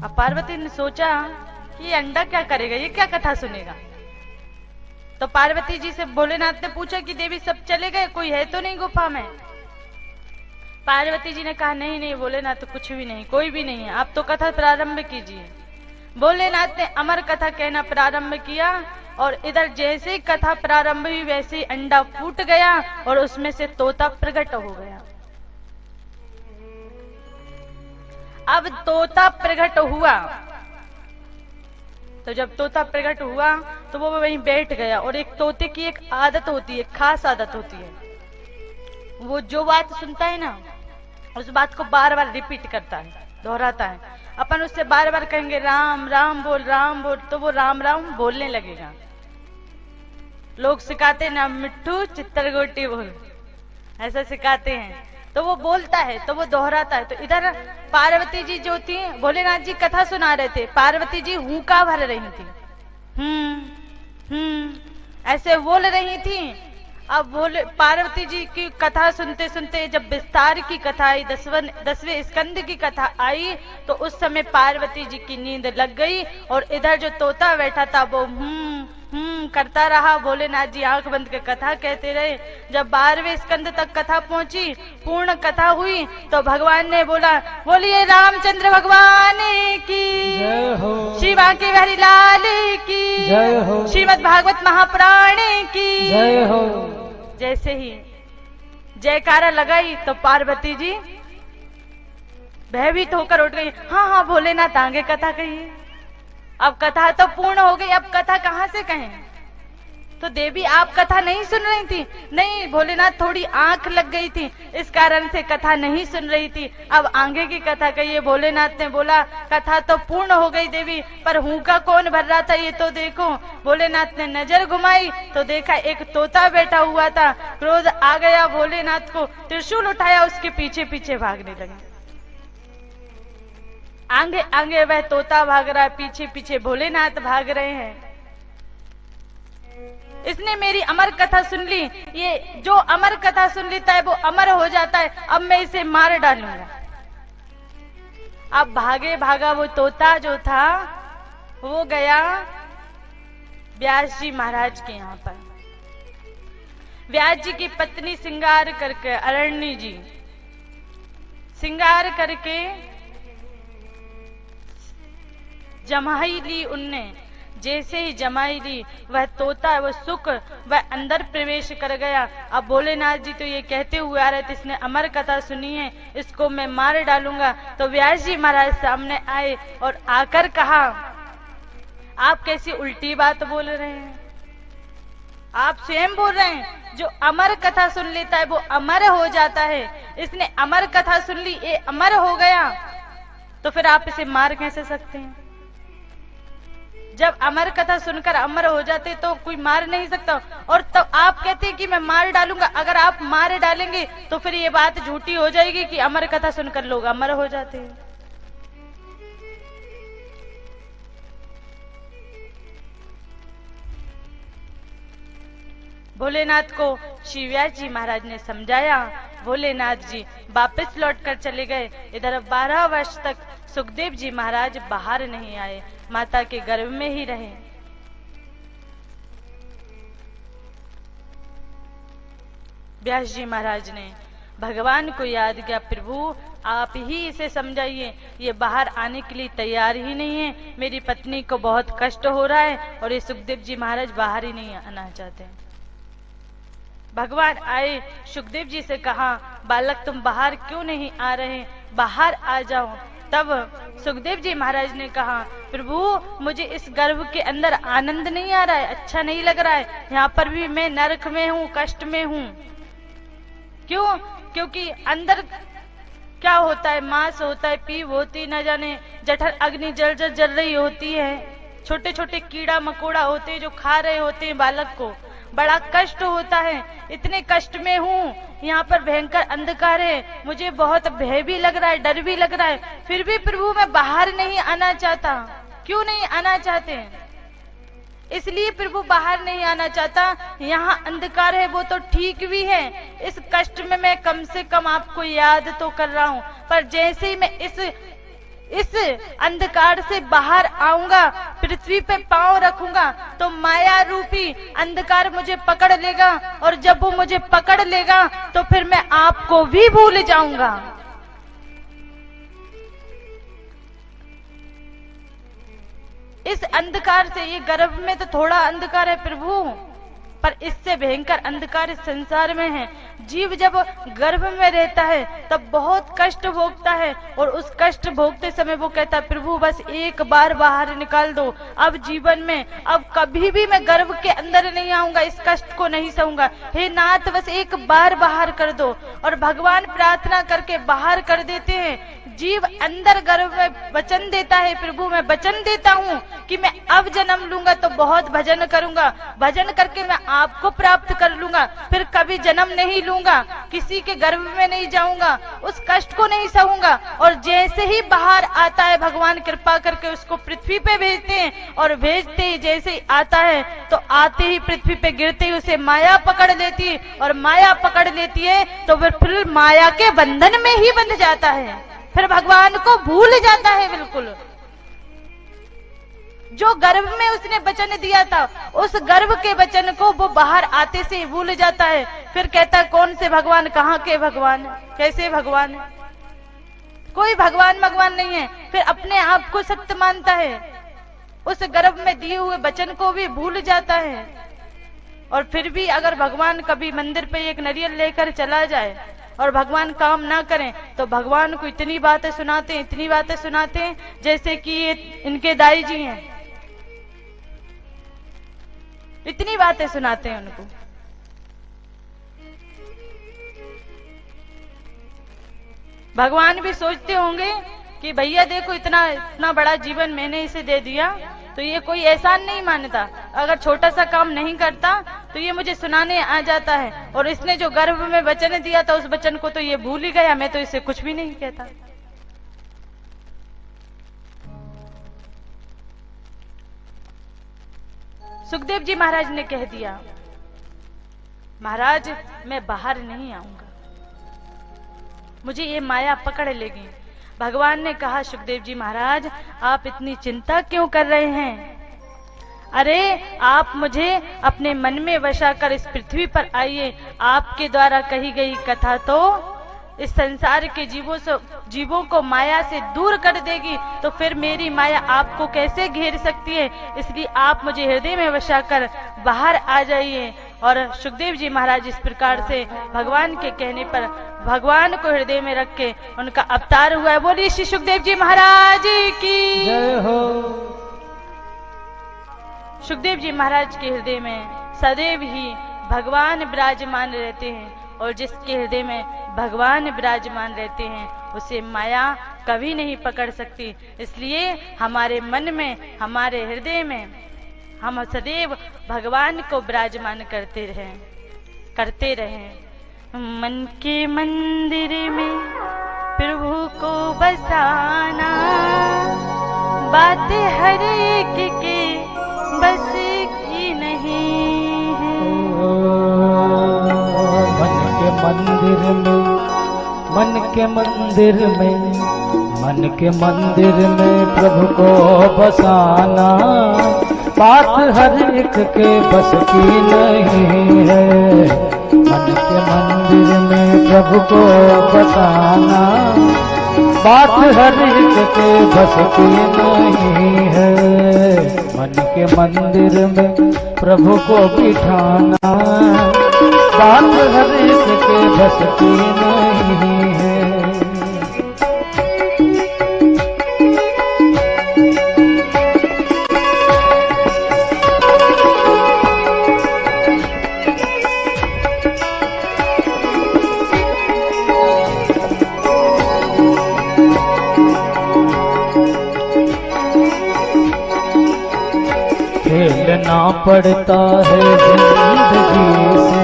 अब पार्वती ने सोचा कि ये अंडा क्या करेगा, ये क्या कथा सुनेगा। तो पार्वती जी से भोलेनाथ ने पूछा कि देवी सब चले गए, कोई है तो नहीं गुफा में? पार्वती जी ने कहा नहीं नहीं भोलेनाथ तो कुछ भी नहीं, कोई भी नहीं है, आप तो कथा प्रारंभ कीजिए। भोलेनाथ ने अमर कथा कहना प्रारंभ किया और इधर जैसे ही कथा प्रारंभ हुई वैसे ही अंडा फूट गया और उसमें से तोता प्रकट हो गया। अब तोता प्रकट हुआ, तो जब तोता प्रकट हुआ तो वो वहीं बैठ गया। और एक तोते की एक आदत होती है, खास आदत होती है, वो जो बात सुनता है ना उस बात को बार बार रिपीट करता है, दोहराता है। अपन उससे बार बार कहेंगे राम राम बोल, तो वो राम राम बोलने लगेगा। लोग सिखाते ना मिट्टू चित्तरगोटी बोल, ऐसा सिखाते हैं, तो वो बोलता है तो वो दोहराता है। तो इधर पार्वती जी जो थी, भोलेनाथ जी कथा सुना रहे थे, पार्वती जी हुंका भर रही थी, ऐसे बोल रही थी। अब पार्वती जी की कथा सुनते सुनते जब विस्तार की कथा आई, 10वें स्कंद की कथा आई, तो उस समय पार्वती जी की नींद लग गई और इधर जो तोता बैठा था वो करता रहा। भोलेनाथ जी आंख बंद कर कथा कहते रहे। जब 12वें स्कंद तक कथा पहुंची, पूर्ण कथा हुई, तो भगवान ने बोला बोलिए रामचंद्र भगवान की
जय हो,
श्री बांके बिहारी लाल की
जय हो,
श्रीमद् भागवत महापुराण की
जय हो।
जैसे ही जयकारा लगाई तो पार्वती जी भयभीत होकर उठ गई। हाँ भोलेनाथ आगे कथा कहिए। अब कथा तो पूर्ण हो गई, अब कथा कहां से कहें? तो देवी आप कथा नहीं सुन रही थी? नहीं भोलेनाथ, थोड़ी आंख लग गई थी, इस कारण से कथा नहीं सुन रही थी। अब आगे की कथा कहिए। भोलेनाथ ने बोला कथा तो पूर्ण हो गई देवी, पर हुंका कौन भर रहा था ये तो देखो। भोलेनाथ ने नजर घुमाई तो देखा एक तोता बैठा हुआ था। क्रोध आ गया भोलेनाथ को, त्रिशूल उठाया, उसके पीछे पीछे भागने लगे। आगे आगे वह तोता भाग रहा है, पीछे पीछे भोलेनाथ भाग रहे हैं। इसने मेरी अमर कथा सुन ली, ये जो अमर कथा सुन लेता है वो अमर हो जाता है, अब मैं इसे मार डालूंगा। अब भागे भागा वो तोता जो था वो गया व्यास जी महाराज के यहाँ पर। व्यास जी की पत्नी श्रृंगार करके, अरण्य जी श्रृंगार करके जमाई ली उनने। जैसे ही जमाई ली, वह तोता, वह सुख, वह अंदर प्रवेश कर गया। अब भोलेनाथ जी तो ये कहते हुए आ रहे थे, इसने अमर कथा सुनी है, इसको मैं मार डालूंगा। तो व्यास जी महाराज सामने आए और आकर कहा, आप कैसी उल्टी बात बोल रहे हैं? आप स्वयं बोल रहे हैं जो अमर कथा सुन लेता है वो अमर हो जाता है। इसने अमर कथा सुन ली, ये अमर हो गया, तो फिर आप इसे मार कैसे सकते हैं? जब अमर कथा सुनकर अमर हो जाते तो कोई मार नहीं सकता। और तब आप कहते हैं कि मैं मार डालूंगा। अगर आप मार डालेंगे तो फिर ये बात झूठी हो जाएगी कि अमर कथा सुनकर लोग अमर हो जाते हैं। भोलेनाथ को श्री व्यास जी महाराज ने समझाया। भोलेनाथ जी वापस लौटकर चले गए। इधर 12 वर्ष तक सुखदेव जी महाराज बाहर नहीं आए, माता के गर्भ में ही रहे। व्यास जी महाराज ने भगवान को याद किया, प्रभु आप ही इसे समझाइए, ये बाहर आने के लिए तैयार ही नहीं है, मेरी पत्नी को बहुत कष्ट हो रहा है और ये सुखदेव जी महाराज बाहर ही नहीं आना चाहते। भगवान आए, सुखदेव जी से कहा, बालक तुम बाहर क्यों नहीं आ रहे, बाहर आ जाओ। तब सुखदेव जी महाराज ने कहा, प्रभु मुझे इस गर्भ के अंदर आनंद नहीं आ रहा है, अच्छा नहीं लग रहा है, यहाँ पर भी मैं नरक में हूँ, कष्ट में हूँ। क्यों? क्योंकि अंदर क्या होता है, मांस होता है, पीप होती, न जाने जठर अग्नि जल रही होती है, छोटे छोटे कीड़ा मकोड़ा होते हैं जो खा रहे होते हैं बालक को, बड़ा कष्ट होता है। इतने कष्ट में हूँ, यहाँ पर भयंकर अंधकार है, मुझे बहुत भय भी लग रहा है, डर भी लग रहा है, फिर भी प्रभु मैं बाहर नहीं आना चाहता। क्यों नहीं आना चाहते? इसलिए प्रभु बाहर नहीं आना चाहता, यहाँ अंधकार है वो तो ठीक भी है, इस कष्ट में मैं कम से कम आपको याद तो कर रहा हूँ, पर जैसे ही मैं इस अंधकार से बाहर आऊंगा, पृथ्वी पे पांव रखूंगा, तो माया रूपी अंधकार मुझे पकड़ लेगा, और जब वो मुझे पकड़ लेगा तो फिर मैं आपको भी भूल जाऊंगा। इस अंधकार से, ये गर्भ में तो थोड़ा अंधकार है प्रभु, पर इससे भयंकर अंधकार इस संसार में है। जीव जब गर्भ में रहता है तब बहुत कष्ट भोगता है, और उस कष्ट भोगते समय वो कहता है, प्रभु बस एक बार बाहर निकाल दो, अब जीवन में अब कभी भी मैं गर्भ के अंदर नहीं आऊंगा, इस कष्ट को नहीं सहूंगा, हे नाथ बस एक बार बाहर कर दो। और भगवान प्रार्थना करके बाहर कर देते हैं। जीव अंदर गर्भ में वचन देता है, प्रभु मैं वचन देता हूँ कि मैं अब जन्म लूंगा तो बहुत भजन करूंगा, भजन करके मैं आपको प्राप्त कर लूंगा, फिर कभी जन्म नहीं लूंगा, किसी के गर्भ में नहीं जाऊंगा, उस कष्ट को नहीं सहूंगा। और जैसे ही बाहर आता है, भगवान कृपा करके उसको पृथ्वी पे भेजते हैं, और भेजते ही जैसे ही आता है तो आते ही पृथ्वी पे गिरते ही उसे माया पकड़ लेती है, और माया पकड़ लेती है तो फिर माया के बंधन में ही बंध जाता है, फिर भगवान को भूल जाता है बिल्कुल। जो गर्भ में उसने वचन दिया था, उस गर्भ के वचन को वो बाहर आते से भूल जाता है। फिर कहता कौन से भगवान, कहाँ के भगवान, कैसे भगवान, कोई भगवान भगवान नहीं है। फिर अपने आप को सत्य मानता है, उस गर्भ में दिए हुए वचन को भी भूल जाता है। और फिर भी अगर भगवान कभी मंदिर पे एक नारियल लेकर चला जाए और भगवान काम ना करें, तो भगवान को इतनी बातें सुनाते हैं, इतनी बातें सुनाते हैं, जैसे कि ये इनके दाई जी हैं, इतनी बातें सुनाते हैं उनको। भगवान भी सोचते होंगे कि भैया देखो इतना बड़ा जीवन मैंने इसे दे दिया, तो ये कोई एहसान नहीं मानता, अगर छोटा सा काम नहीं करता तो ये मुझे सुनाने आ जाता है, और इसने जो गर्भ में वचन दिया था उस वचन को तो ये भूल ही गया, मैं तो इसे कुछ भी नहीं कहता। सुखदेव जी महाराज ने कह दिया, महाराज मैं बाहर नहीं आऊंगा, मुझे ये माया पकड़ लेगी। भगवान ने कहा, सुखदेव जी महाराज आप इतनी चिंता क्यों कर रहे हैं, अरे आप मुझे अपने मन में बसा कर इस पृथ्वी पर आइए। आपके द्वारा कही गई कथा तो इस संसार के जीवों को माया से दूर कर देगी, तो फिर मेरी माया आपको कैसे घेर सकती है। इसलिए आप मुझे हृदय में बसा कर बाहर आ जाइए। और सुखदेव जी महाराज इस प्रकार से भगवान के कहने पर भगवान को हृदय में रख के उनका अवतार हुआ है। बोलिए श्री सुखदेव जी महाराज की
जय हो।
सुखदेव जी महाराज के हृदय में सदैव ही भगवान विराजमान रहते हैं, और जिसके हृदय में भगवान विराजमान रहते हैं उसे माया कभी नहीं पकड़ सकती। इसलिए हमारे मन में, हमारे हृदय में हम सदैव भगवान को विराजमान करते रहें। मन के मंदिर में प्रभु को बसाना, बात हर एक के बस की नहीं है।
मन के मंदिर में प्रभु को बसाना, बात हर एक के बस की नहीं है। मन के मंदिर में प्रभु को बसाना, बात हर एक के बस की नहीं है। मन के मंदिर में प्रभु को बिठाना, बात हर एक के बस की नहीं है। खेलना पड़ता है जिंदगी से,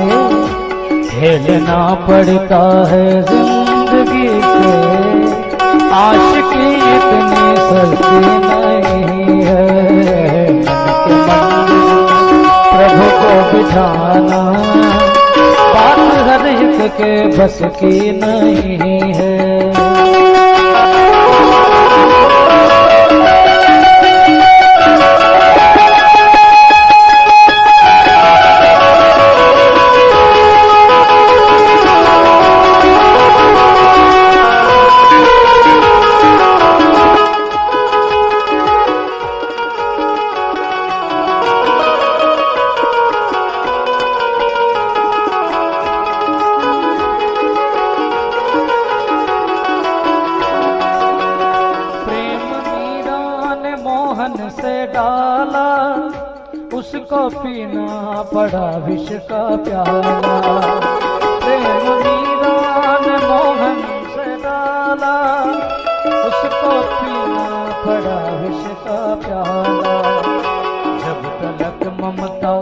खेलना पड़ता है जिंदगी से। आशिकी इतनी सस्ती नहीं है। मन के मंदिर प्रभु को बिठाना, बात हर एक के बस की नहीं है। उसको पीना पड़ा विष का प्याला। प्रेम मीरा ने मोहन से डाला, उसको पीना पड़ा विष का प्याला। जब तलक ममता,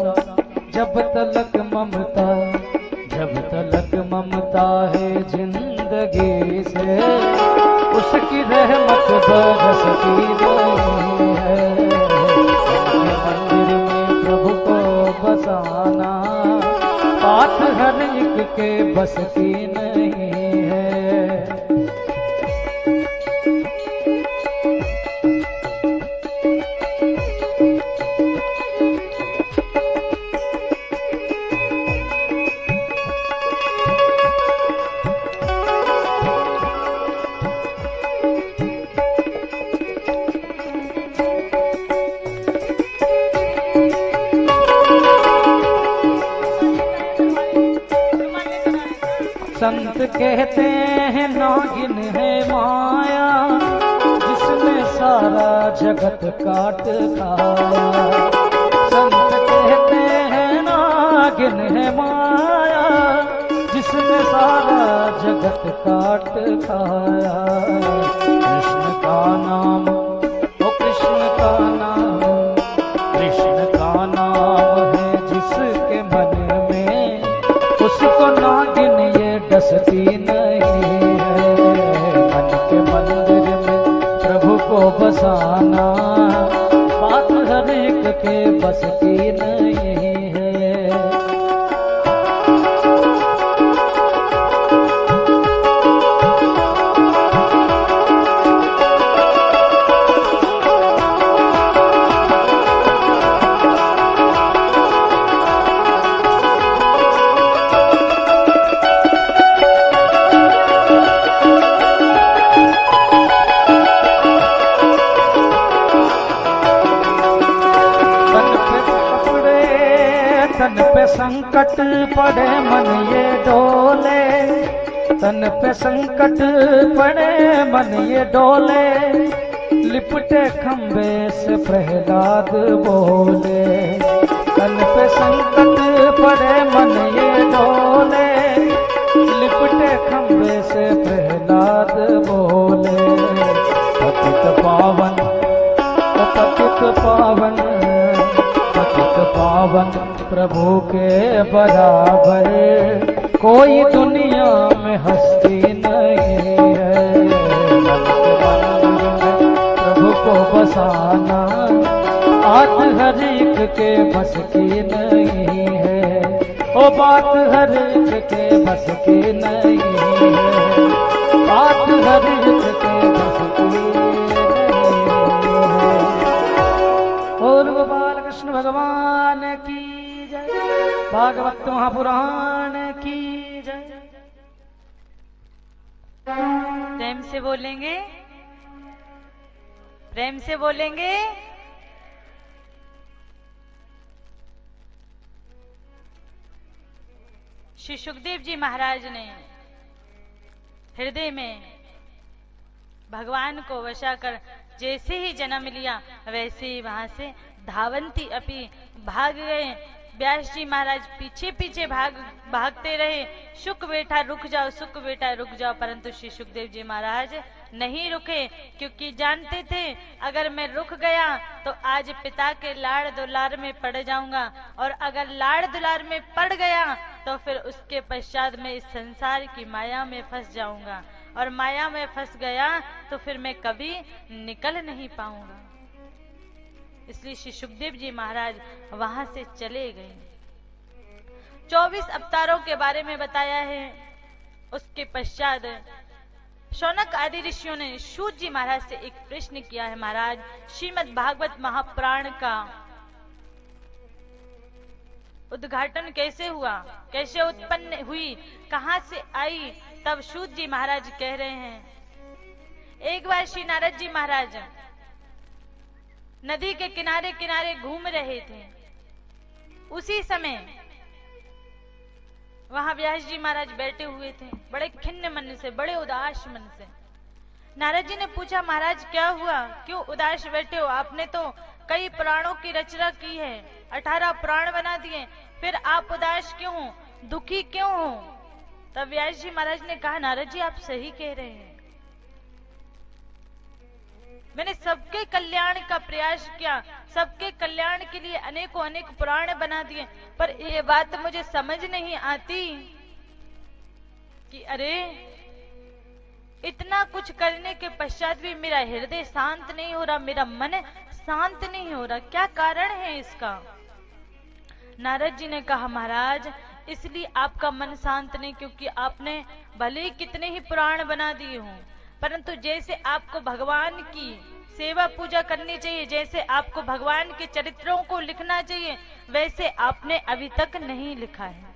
जब तलक ममता, जब तलक ममता है जिंदगी से, उसकी रहमत बरसती नहीं है। बसाना, बात हर एक के बस की नहीं है। संत कहते हैं नागिन है माया, जिसने सारा जगत काट खाया। संत कहते हैं नागिन है माया, जिसने सारा जगत काट खाया। कृष्ण का नाम, ओ कृष्ण का नाम, कृष्ण का नाम है जिसके मन में, उसको नागिन डसती नहीं है। मन के मंदिर में प्रभु को बसाना, बात हर एक के बस की नहीं है। पड़े मन ये डोले, तन पे संकट पड़े मन ये डोले, लिपटे खंबे से प्रहलाद बोले। तन पे संकट पड़े मन ये डोले, लिपटे खंबे से प्रहलाद बोले। पतित पावन, पतित पावन, पतित पावन प्रभु के बराबर कोई दुनिया में हस्ती नहीं है। मन के मंदिर में प्रभु को बसाना बात हर एक के बस की नहीं है। ओ बात हर एक के बस की नहीं है, बात हर एक के बस की नहीं है। और गोपाल कृष्ण भगवान की जय, भागवत महापुराण की जय।
प्रेम से बोलेंगे, प्रेम से बोलेंगे। श्री सुखदेव जी महाराज ने हृदय में भगवान को वशा कर जैसे ही जन्म लिया, वैसे ही वहां से धावंती अपी भाग गए। व्यास जी महाराज पीछे पीछे भागते रहे। सुख बेटा रुक जाओ, सुख बेटा रुक जाओ, परंतु श्री सुखदेव जी महाराज नहीं रुके, क्योंकि जानते थे अगर मैं रुक गया तो आज पिता के लाड़ दुलार में पड़ जाऊंगा, और अगर लाड़ दुलार में पड़ गया तो फिर उसके पश्चात मैं इस संसार की माया में फंस जाऊंगा, और माया में फंस गया तो फिर मैं कभी निकल नहीं पाऊंगा। इसलिए श्री सुखदेव जी महाराज वहां से चले गए। 24 अवतारों के बारे में बताया है। उसके पश्चात शौनक आदि ऋषियों ने सूत जी महाराज से एक प्रश्न किया है, महाराज श्रीमद् भागवत महापुराण का उद्घाटन कैसे हुआ, कैसे उत्पन्न हुई, कहां से आई? तब सूत जी महाराज कह रहे हैं, एक बार श्री नारद जी महाराज नदी के किनारे किनारे घूम रहे थे। उसी समय वहां व्यास जी महाराज बैठे हुए थे, बड़े खिन्न मन से, बड़े उदास मन से। नारद जी ने पूछा, महाराज क्या हुआ, क्यों उदास बैठे हो? आपने तो कई पुराणों की रचना की है, 18 पुराण बना दिए, फिर आप उदास क्यों हो, दुखी क्यों हो? तब व्यास जी महाराज ने कहा, नारद जी आप सही कह रहे हैं, मैंने सबके कल्याण का प्रयास किया, सबके कल्याण के लिए अनेकों अनेक पुराण बना दिए, पर ये बात मुझे समझ नहीं आती कि अरे इतना कुछ करने के पश्चात भी मेरा हृदय शांत नहीं हो रहा, मेरा मन शांत नहीं हो रहा, क्या कारण है इसका? नारद जी ने कहा, महाराज इसलिए आपका मन शांत नहीं क्योंकि आपने भले ही कितने ही पुराण बना दिए हों, परंतु जैसे आपको भगवान की सेवा पूजा करनी चाहिए, जैसे आपको भगवान के चरित्रों को लिखना चाहिए, वैसे आपने अभी तक नहीं लिखा है।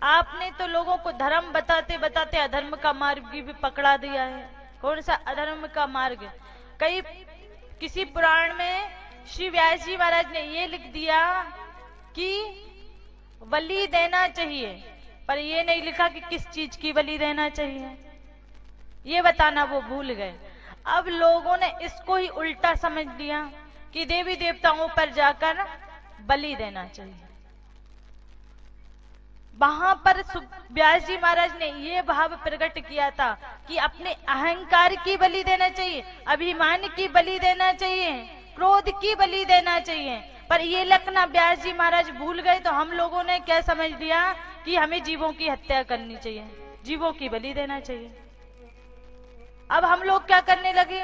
आपने तो लोगों को धर्म बताते बताते अधर्म का मार्ग भी पकड़ा दिया है। कौन सा अधर्म का मार्ग? किसी पुराण में श्री व्यास जी महाराज ने ये लिख दिया कि बलि देना चाहिए, पर ये नहीं लिखा कि किस चीज की बलि देना चाहिए, ये बताना वो भूल गए। अब लोगों ने इसको ही उल्टा समझ लिया कि देवी देवताओं पर जाकर बलि देना चाहिए। वहां पर व्यास जी महाराज ने ये भाव प्रकट किया था कि अपने अहंकार की बलि देना चाहिए, अभिमान की बलि देना चाहिए, क्रोध की बलि देना चाहिए, पर ये लखना व्यास जी महाराज भूल गए। तो हम लोगों ने क्या समझ लिया कि हमें जीवों की हत्या करनी चाहिए, जीवों की बलि देना चाहिए। अब हम लोग क्या करने लगे,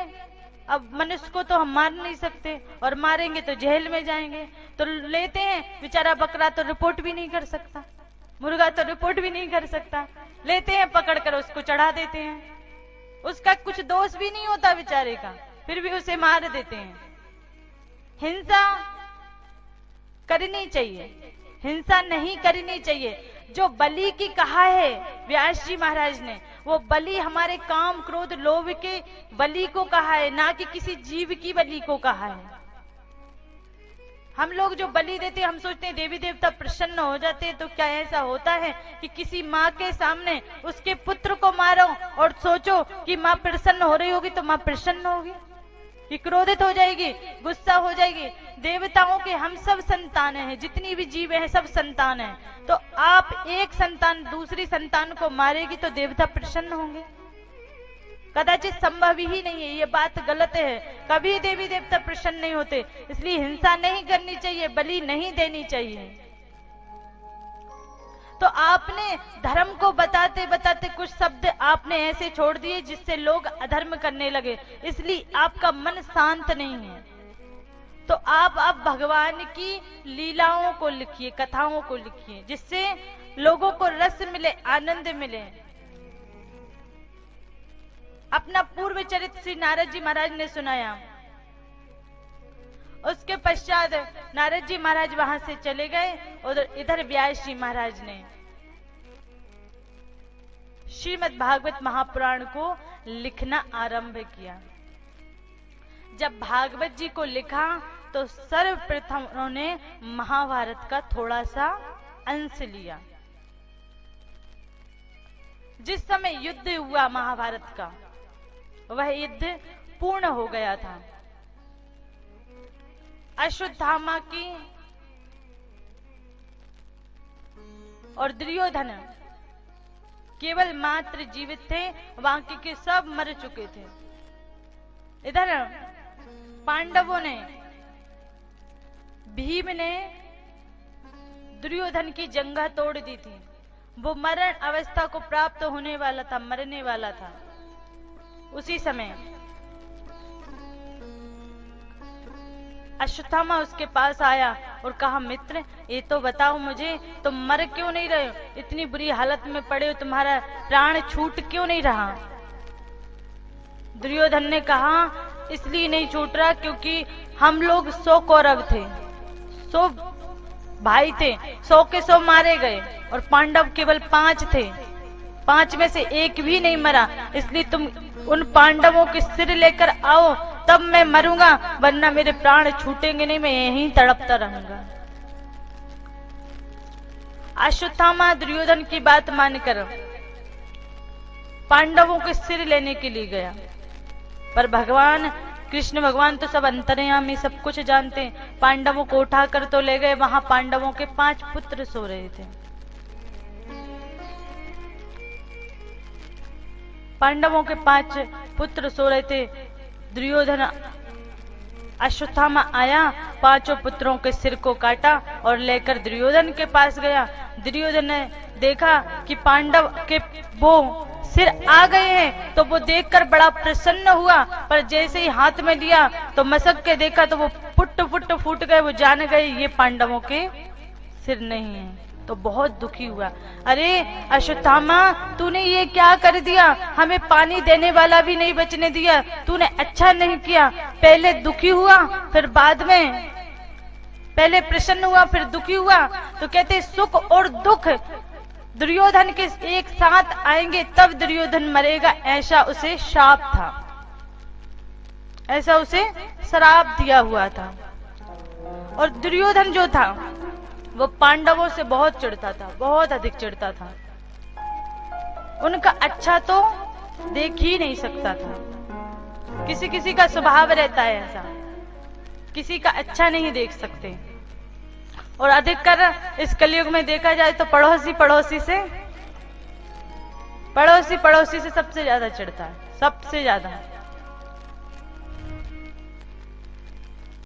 अब मनुष्य को तो हम मार नहीं सकते, और मारेंगे तो जेल में जाएंगे, तो लेते हैं बेचारा बकरा तो रिपोर्ट भी नहीं कर सकता, मुर्गा तो रिपोर्ट भी नहीं कर सकता, लेते हैं पकड़कर उसको चढ़ा देते हैं, उसका कुछ दोष भी नहीं होता बेचारे का, फिर भी उसे मार देते हैं। हिंसा करनी चाहिए, हिंसा नहीं करनी चाहिए। जो बलि की कहा है व्यास जी महाराज ने, वो बलि हमारे काम क्रोध लोभ के बलि को कहा है, ना कि किसी जीव की बलि को कहा है। हम लोग जो बलि देते हैं, हम सोचते हैं देवी देवता प्रसन्न हो जाते हैं। तो क्या ऐसा होता है कि किसी माँ के सामने उसके पुत्र को मारो और सोचो कि माँ प्रसन्न हो रही होगी? तो माँ प्रसन्न होगी कि क्रोधित हो जाएगी, गुस्सा हो जाएगी? देवताओं के हम सब संतान हैं, जितनी भी जीव हैं सब संतान हैं। तो आप एक संतान दूसरी संतान को मारेगी तो देवता प्रसन्न होंगे? कदाचित संभव ही नहीं है, ये बात गलत है। कभी देवी देवता प्रसन्न नहीं होते। इसलिए हिंसा नहीं करनी चाहिए, बलि नहीं देनी चाहिए। तो आपने धर्म को बताते बताते कुछ शब्द आपने ऐसे छोड़ दिए जिससे लोग अधर्म करने लगे, इसलिए आपका मन शांत नहीं है। तो आप अब भगवान की लीलाओं को लिखिए, कथाओं को लिखिए, जिससे लोगों को रस मिले, आनंद मिले। अपना पूर्व चरित्र श्री नारद जी महाराज ने सुनाया। उसके पश्चात नारद जी महाराज वहां से चले गए और इधर व्यास जी महाराज ने श्रीमद् भागवत महापुराण को लिखना आरंभ किया। जब भागवत जी को लिखा तो सर्वप्रथम उन्होंने महाभारत का थोड़ा सा अंश लिया। जिस समय युद्ध हुआ महाभारत का, वह युद्ध पूर्ण हो गया था। अश्वत्थामा की और दुर्योधन केवल मात्र जीवित थे, बाकी के सब मर चुके थे। इधर पांडवों ने, भीम ने दुर्योधन की जंघा तोड़ दी थी। वो मरण अवस्था को प्राप्त होने वाला था, मरने वाला था। उसी समय अश्वत्थामा उसके पास आया और कहा, मित्र ये तो बताओ मुझे, तुम मर क्यों नहीं रहे हो? इतनी बुरी हालत में पड़े हो, तुम्हारा प्राण छूट क्यों नहीं रहा? दुर्योधन ने कहा, इसलिए नहीं छूट रहा क्योंकि हम लोग 100 कौरव थे, 100 भाई थे, 100 के 100 मारे गए और पांडव केवल 5 थे। 5 में से एक भी नहीं मरा। इसलिए तुम उन पांडवों के सिर लेकर आओ, तब मैं मरूंगा, वरना मेरे प्राण छूटेंगे नहीं, मैं यहीं तड़पता रहूंगा। अश्वत्थामा दुर्योधन की बात मानकर पांडवों के सिर लेने के लिए गया, पर भगवान कृष्ण भगवान तो सब अंतर्यामी, सब कुछ जानते हैं। पांडवों को उठाकर तो ले गए, वहां पांडवों के 5 पुत्र सो रहे थे। पांडवों के 5 पुत्र सो रहे थे। दुर्योधन अश्वत्थामा आया, 5 पुत्रों के सिर को काटा और लेकर दुर्योधन के पास गया। दुर्योधन ने देखा कि पांडव के वो सिर आ गए हैं, तो वो देखकर बड़ा प्रसन्न हुआ, पर जैसे ही हाथ में लिया तो मसक के देखा तो वो फुट फुट फूट गए। वो जान गए ये पांडवों के सिर नहीं है, तो बहुत दुखी हुआ। अरे अश्वत्थामा, तूने ये क्या कर दिया? हमें पानी देने वाला भी नहीं बचने दिया, तूने अच्छा नहीं किया। पहले दुखी हुआ, फिर बाद में, पहले प्रसन्न हुआ फिर दुखी हुआ। तो कहते सुख और दुख दुर्योधन के एक साथ आएंगे तब दुर्योधन मरेगा, ऐसा उसे शाप था, ऐसा उसे श्राप दिया हुआ था। और दुर्योधन जो था वो पांडवों से बहुत चिढ़ता था, बहुत अधिक चिढ़ता था। उनका अच्छा तो देख ही नहीं सकता था। किसी किसी का स्वभाव रहता है ऐसा, किसी का अच्छा नहीं देख सकते। और अधिकतर इस कलयुग में देखा जाए तो पड़ोसी पड़ोसी से सबसे ज्यादा चिढ़ता है, सबसे ज्यादा।